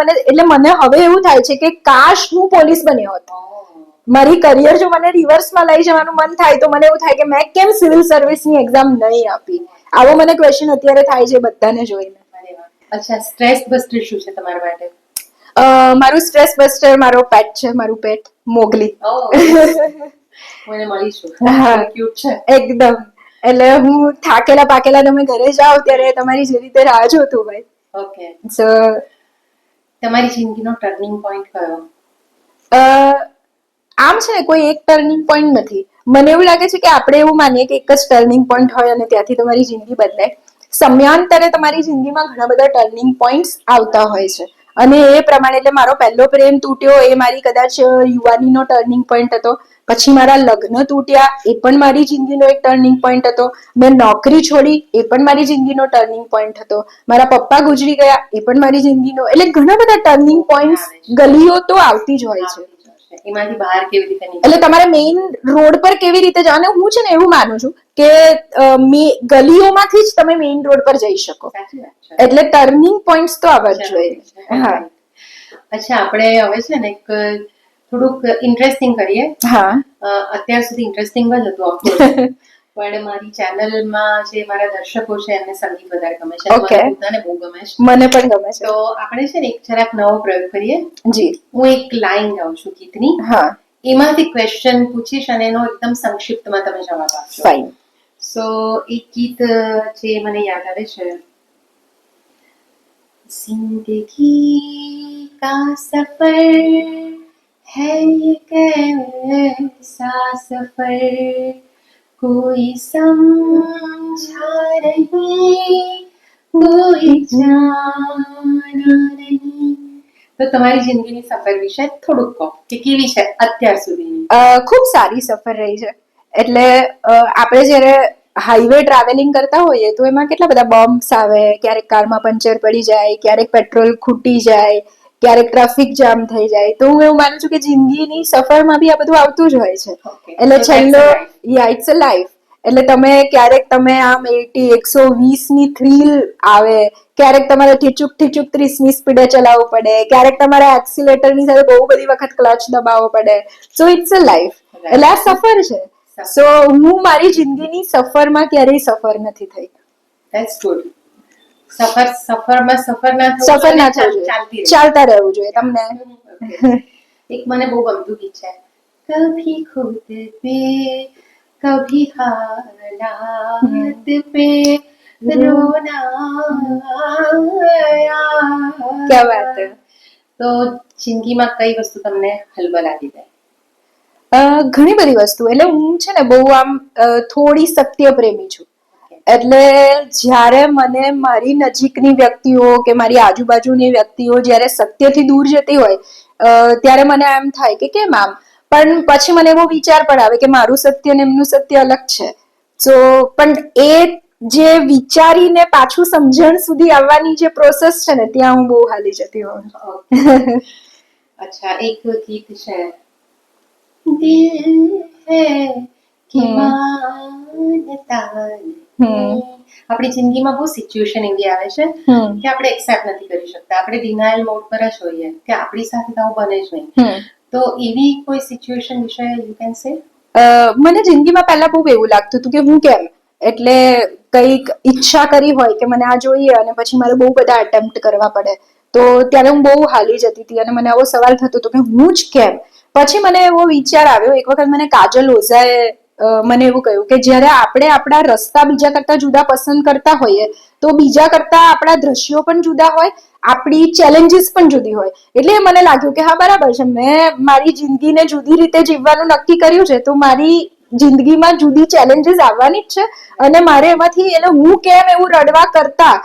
મને હવે એવું થાય છે કે કાશ હું પોલીસ બની હોત. મારી કરિયર જો મને રિવર્સમાં લઈ જવાનું મન થાય તો મને એવું થાય કે મેં કેમ સિવિલ સર્વિસની એક્ઝામ નહીં આપી. આવો મને ક્વેશ્ચન અત્યારે થાય છે બધાને જોઈને. અચ્છા, સ્ટ્રેસ બસ્ટર શું છે તમારા માટે? મારું સ્ટ્રેસ બસ્ટર મારો પેટ છે, મારું પેટ મોગલી. મને મળીશું. હા, ક્યુટ છે એકદમ. એટલે હું થાકેલા પાકેલા તમે ઘરે જાઓ ત્યારે તમારી જે રીતે રાહ જોતું હોય. ઓકે. સો તમારી જિંદગીનો ટર્નિંગ પોઈન્ટ કયો? આમ છે ને કોઈ એક ટર્નિંગ પોઈન્ટ નથી. મને એવું લાગે છે કે આપણે એવું માનીએ કે એક જ ટર્નિંગ પોઈન્ટ હોય અને ત્યાંથી તમારી જિંદગી બદલાય. સમયાંતરે તમારી જિંદગીમાં ઘણા બધા ટર્નિંગ પોઈન્ટ્સ આવતા હોય છે, અને એ પ્રમાણે એટલે મારો પહેલો પ્રેમ તૂટ્યો એ મારી કદાચ યુવાનીનો ટર્નિંગ પોઈન્ટ હતો. પછી મારા લગ્ન તૂટ્યા એ પણ મારી જિંદગીનો એક ટર્નિંગ પોઈન્ટ હતો. મેં નોકરી છોડી એ પણ મારી જિંદગીનો ટર્નિંગ પોઈન્ટ હતો. મારા પપ્પા ગુજરી ગયા એ પણ મારી જિંદગીનો, એટલે ઘણા બધા ટર્નિંગ પોઈન્ટ્સ ગલીઓ તો આવતી જ હોય છે. એમાંથી બહાર કેવી રીતે નીકળવું? એટલે તમારે મેઇન રોડ પર કેવી રીતે જાવ, અને હું છે ને એવું માનું છું કે ગલીઓમાંથી જ તમે મેઇન રોડ પર જઈ શકો. એટલે ટર્નિંગ પોઈન્ટ્સ તો આવવા જ જોઈએ. હા. અચ્છા, આપણે હવે છે ને એક થોડુંક ઇન્ટરેસ્ટિંગ કરીએ. હા. અત્યાર સુધી ઇન્ટરેસ્ટિંગ જ હતું ઓફકોર્સ, પણ મારી ચેનલમાં જે મારા દર્શકો છે એમને સંગીત વધારે ગમે છે, મને પોતાને બહુ ગમે છે. મને પણ ગમે છે. તો આપણે છે ને એક જરાક નવો પ્રયોગ કરીએ. જી. હું એક લાઈન ગાઉં છું ગીતની. હા. એમાંથી ક્વેશ્ચન પૂછીશ અને એનો એકદમ સંક્ષિપ્તમાં તમે જવાબ આપશો. ફાઇન. સો એક ગીત જે મને યાદ આવે છે, जिंदगी का सफर है ये कैसा सफर कोई समझा नहीं कोई जाना नहीं. તો તમારી જિંદગીની સફર વિશે થોડુંક કહો કે કેવી છે અત્યાર સુધીની? ખૂબ સારી સફર રહી છે. એટલે આપણે જ્યારે હાઈવે ટ્રાવેલિંગ કરતા હોઈએ તો એમાં કેટલા બધા બમ્પ્સ આવે, ક્યારેક કારમાં પંચર પડી જાય, ક્યારેક પેટ્રોલ ખૂટી જાય, ક્યારેક ટ્રાફિક જામ થઈ જાય. તો હું એવું માનું છું કે જિંદગીની સફરમાં બી આ બધું આવતું જ હોય છે. એટલે છેલ્લો ઇટ્સ અ લાઈફ. એટલે તમે આમ 120 ની થ્રીલ આવે, ક્યારેક તમારે ઠીચુક 30 ની સ્પીડે ચલાવવું પડે, ક્યારેક તમારે એક્સિલેટરની સાથે બહુ બધી વખત ક્લચ દબાવવો પડે. So it's a life. એટલે આ સફર છે. સો હું મારી જિંદગીની સફરમાં ક્યારેય સફર નથી થઈ. That's good. સફરમાં સફર ના ચાલતા રહેવું જોઈએ. તમને એક મને બહુ ગમતું ગીત છે, કભી ખુદ પે કભી હાલાત પે રોના. ક્યા વાત હે. તો જિંદગીમાં કઈ વસ્તુ તમને હલબલાવી દે? ઘણી બધી વસ્તુ. એટલે હું છે ને બહુ આમ થોડી સત્ય પ્રેમી છું. એટલે જ્યારે મને મારી નજીકની વ્યક્તિઓ કે મારી આજુબાજુની વ્યક્તિઓ જ્યારે સત્યથી દૂર જતી હોય ત્યારે મને એમ થાય કે કેમ આમ. પણ પછી મને એવો વિચાર પણ આવે કે મારું સત્ય ને એમનું સત્ય અલગ છે. સો પણ એ જે વિચારીને પાછું સમજણ સુધી આવવાની જે પ્રોસેસ છે ને ત્યાં હું બહુ હાલી જતી હોઉં. અચ્છા, એક ગીત છે, દિલ હૈ કે માનતા નહીં. આપણી જિંદગીમાં બહુ સિચ્યુએશન એવી આવે છે કે આપણે એક્સેપ્ટ નથી કરી શકતા. આપણે ડિનાયલ મોડ પર જ હોઈએ કે આપણી સાથે તો આવું બને જ નહીં. તો એવી કોઈ સિચ્યુએશન વિશે યુ કેન સે? મને જિંદગીમાં પહેલા બહુ એવું લાગતું હતું કે હું કેમ, એટલે કંઈક ઈચ્છા કરી હોય કે મને આ જોઈએ અને પછી મારે બહુ બધા અટેમ્પ્ટ કરવા પડે, તો ત્યારે હું બહુ હાલી જતી હતી અને મને આવો સવાલ થતો હતો કે હું જ કેમ. પછી મને એવો વિચાર આવ્યો, એક વખત મને કાજલ ઓઝાએ મને એવું કહ્યું કે જ્યારે આપણે આપણા રસ્તા બીજા કરતા જુદા પસંદ કરતા હોઈએ તો બીજા કરતા આપણા દ્રશ્યો પણ જુદા હોય, આપણી ચેલેન્જીસ પણ જુદી હોય. એટલે મને લાગ્યું કે હા બરાબર છે, મેં મારી જિંદગીને જુદી રીતે જીવવાનું નક્કી કર્યું છે તો મારી જિંદગીમાં જુદી ચેલેન્જીસ આવવાની જ છે અને મારે એમાંથી એટલે હું કેમ એવું રડવા કરતા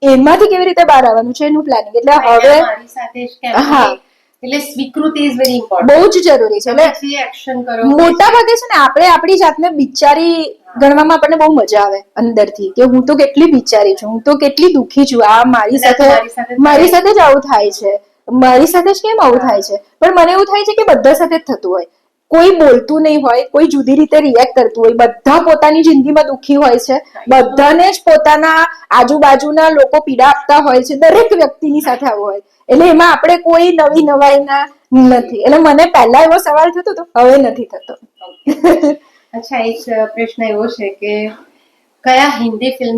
એમાંથી કેવી રીતે બહાર આવવાનું છે એનું પ્લાનિંગ. એટલે હવે મારી સાથે જ કેમ હા. એટલે સ્વીકૃતિ ઇઝ વેરી ઇમ્પોર્ટન્ટ. બહુ જ જરૂરી છે. એટલે એક્શન કરો. મોટા ભાગે છે ને આપણે આપણી જાતને બિચારી ગણવામાં આપણને બહુ મજા આવે અંદરથી કે હું તો કેટલી બિચારી છું, હું તો કેટલી દુઃખી છું, આ મારી સાથે જ આવું થાય છે, મારી સાથે જ કેમ આવું થાય છે. પણ મને એવું થાય છે કે બધા સાથે જ થતું હોય, કોઈ બોલતું નહીં હોય, કોઈ જુદી રીતે રિએક્ટ કરતું હોય, બધા પોતાની જિંદગીમાં દુઃખી હોય છે, બધાને જ પોતાના આજુબાજુના લોકો પીડા આપતા હોય છે, દરેક વ્યક્તિની સાથે આવું હોય. એટલે એમાં આપણે કોઈ નવી નવાઈના નથી. એટલે મને પહેલા એવો સવાલ થતો હતો, હવે નથી થતો. અચ્છા, એક પ્રશ્ન એવો છે કે કયા હિન્દી ફિલ્મ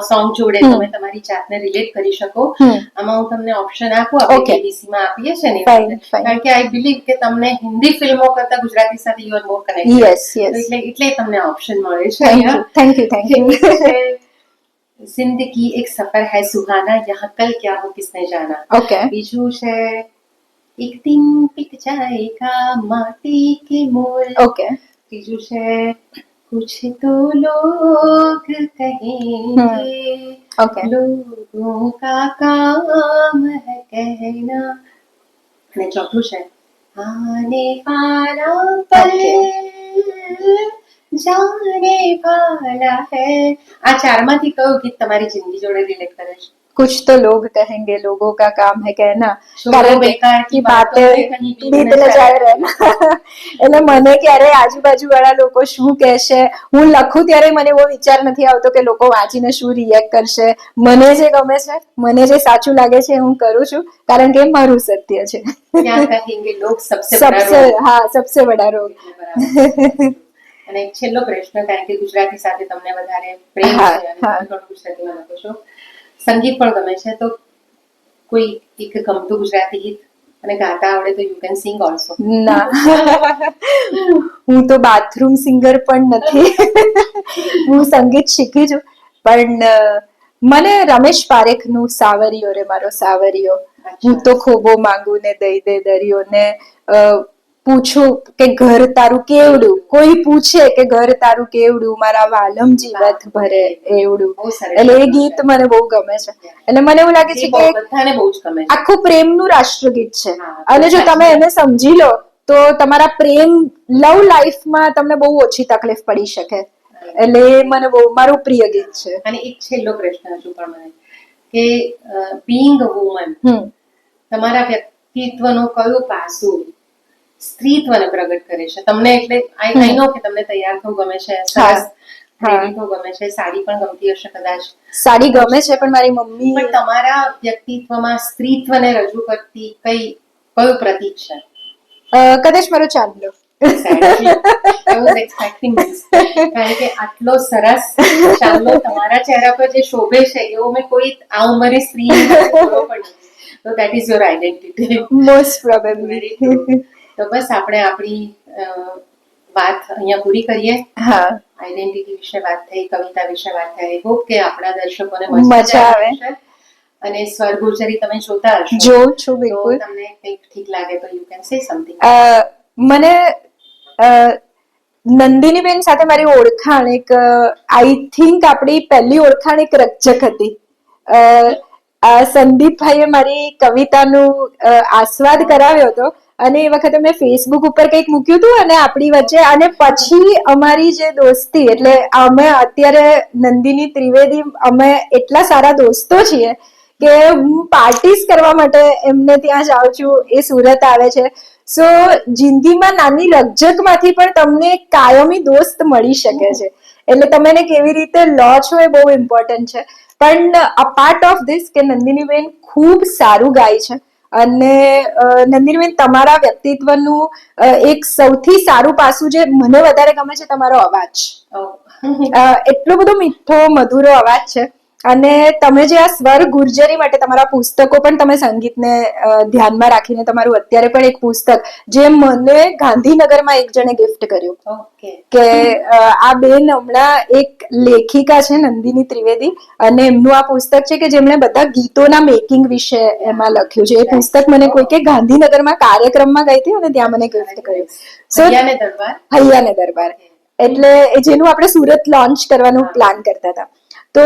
સોંગ જોડે તમે તમારી જાતને રિલેટ કરી શકો? આમાં હું તમને ઓપ્શન આપું, આપણે કેબીસી માં આપીએ છે ને, કારણ કે આઈ બિલીવ કે તમને હિન્દી ફિલ્મો કરતા ગુજરાતી સાથે યુ આર મોર કનેક્ટેડ, એટલે તમને ઓપ્શન મળે છે. Thank you. जिंदगी एक सफर है सुहाना, यहाँ कल क्या हो किसने जाना. બીજું છે एक दिन पिट जाएगा माटी के मोल. ત્રીજું છે कुछ तो लोग कहेंगे, लोगों का काम है कहना. અને ચોથું છે आने वाला पल जाने वाला है. આ ચારમાંથી કયું ગીત તમારી જિંદગી જોડે રિલેટ કરે છે? कुछ तो लोग कहेंगे, लोगों का काम है कहना, कारण की बातें बीत न जाए रहना. એટલે મને ક્યારે આજુબાજુ વાળા લોકો શું કહેશે, હું લખું ત્યારે મને એવો વિચાર નથી આવતો કે લોકો વાંચીને શું રિએક્ટ કરશે. મને જે ગમે છે, મને જે સાચું લાગે છે હું કરું છું, કારણ કે મારું સત્ય છે. સબસે બડા રોગ. અને એક છેલ્લો પ્રશ્ન, કારણ કે ગુજરાતી સાથે તમને વધારે પ્રેમ છે અને તમે ગુજરાતીમાં લખો છો, સંગીત પણ ગમે છે, તો કોઈ એક ગમતું ગુજરાતી ગીત અને ગાતા આવડે તો યુ કેન સિંગ ઓલ્સો. ના, હું તો બાથરૂમ સિંગર પણ નથી. હું સંગીત શીખી છું, પણ મને રમેશ પારેખનું સાવરિયો રે મારો સાવરિયો, હું તો ખોબો માંગુ ને દઈ દે દરિયો, ને પૂછું કે ઘર તારું કેવડું, કોઈ પૂછે કે ઘર તારું કેવડું, મારા વાલમ જીવત ભરે એવડું. એટલે એ ગીત મને બહુ ગમે છે. એટલે મને એવું લાગે છે કે આખું પ્રેમનું રાષ્ટ્રગીત છે, અને જો તમે એને સમજી લો તો તમારા પ્રેમ લવ લાઈફમાં તમને બહુ ઓછી તકલીફ પડી શકે. એટલે એ મને બહુ મારું પ્રિય ગીત છે. અને એક છેલ્લો પ્રશ્ન હજુ પણ મને કે બીઈંગ અ વુમન, તમારા વ્યક્તિત્વનો કયો પાસું સ્ત્રીત્વને પ્રગટ કરે છે તમને? એટલે આઈ નો કે તમને તૈયાર થવું ગમે છે, સરસ ગમે છે, સાડી પણ ગમતી હશે કદાચ. સાડી ગમે છે, પણ મારી મમ્મી. પણ તમારા વ્યક્તિત્વમાં સ્ત્રીત્વને રજૂ કરતી કયું પ્રતીક છે? કદાચ મારો ચાંદલો. કારણ કે આટલો સરસ ચાંદલો તમારા ચહેરા પર જે શોભે છે એવો મેં કોઈ આ ઉંમરે સ્ત્રી જોયો પણ નથી. તો that is your identity. Most probably. તો બસ આપણે આપણી વાત અહીંયા પૂરી કરીએ. આઈડેન્ટિટી વિશે વાત થઈ, કવિતા વિશે વાત થઈ. હોપ કે આપણા દર્શકોને મજા આવે. અને સ્વર ગુર્જરી તમે જોતા હશો. જોઉં છું, બિલકુલ. તમને કંઈક ઠીક લાગે તો યુ કેન સે સમથિંગ. મને નંદિનીબેન સાથે મારી ઓળખાણ એક આઈ થિંક આપણી પહેલી ઓળખાણ એક રક્ષક હતી. સંદીપભાઈએ મારી કવિતાનું આસ્વાદ કરાવ્યો હતો, અને એ વખતે મેં ફેસબુક ઉપર કંઈક મૂક્યું હતું અને આપણી વચ્ચે, અને પછી અમારી જે દોસ્તી, એટલે અમે અત્યારે નંદિની ત્રિવેદી અમે એટલા સારા દોસ્તો છીએ કે હું પાર્ટીસ કરવા માટે એમને ત્યાં જાઉં છું, એ સુરત આવે છે. સો જિંદગીમાં નાની રકઝકમાંથી પણ તમને કાયમી દોસ્ત મળી શકે છે. એટલે તમે એને કેવી રીતે લો છો એ બહુ ઇમ્પોર્ટન્ટ છે. પણ અપાર્ટ ઓફ ધીસ કે નંદિનીબેન ખૂબ સારું ગાય છે, અને નંદિનીબેન તમારા વ્યક્તિત્વનું એક સૌથી સારું પાસું જે મને વધારે ગમે છે, તમારો અવાજ. એટલો બધો મીઠો મધુરો અવાજ છે. અને તમે જે આ સ્વર ગુર્જરી માટે તમારા પુસ્તકો પણ તમે સંગીતને ધ્યાનમાં રાખીને તમારું અત્યારે પણ એક પુસ્તક જે મને ગાંધીનગરમાં એક જણે ગિફ્ટ કર્યું, કે આ બેન હમણાં એક લેખિકા છે નંદિની ત્રિવેદી, અને એમનું આ પુસ્તક છે કે જેમણે બધા ગીતોના મેકિંગ વિશે એમાં લખ્યું છે. એ પુસ્તક મને કોઈકે ગાંધીનગરમાં કાર્યક્રમમાં ગઈ હતી અને ત્યાં મને ગિફ્ટ કર્યું. હૈયાને દરબાર. એટલે જેનું આપણે સુરત લોન્ચ કરવાનો પ્લાન કરતા હતા. તો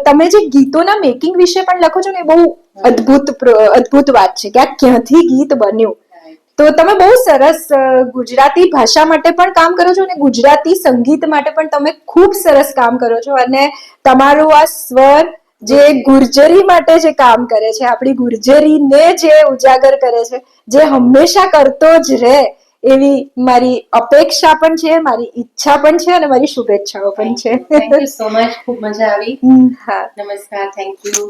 તમે જે ગીતોના મેકિંગ વિશે પણ લખો છો ને, એ બહુ અદ્ભુત વાત છે કે આ ક્યાંથી ગીત બન્યું. તો તમે બહુ સરસ ગુજરાતી ભાષા માટે પણ કામ કરો છો અને ગુજરાતી સંગીત માટે પણ તમે ખૂબ સરસ કામ કરો છો. અને તમારું આ સ્વર જે ગુર્જરી માટે જે કામ કરે છે, આપણી ગુર્જરીને જે ઉજાગર કરે છે, જે હંમેશા કરતો જ રહે એવી મારી અપેક્ષા પણ છે, મારી ઈચ્છા પણ છે અને મારી શુભેચ્છાઓ પણ છે. Thank you so much. ખૂબ મજા આવી. હા, નમસ્કાર. Thank you.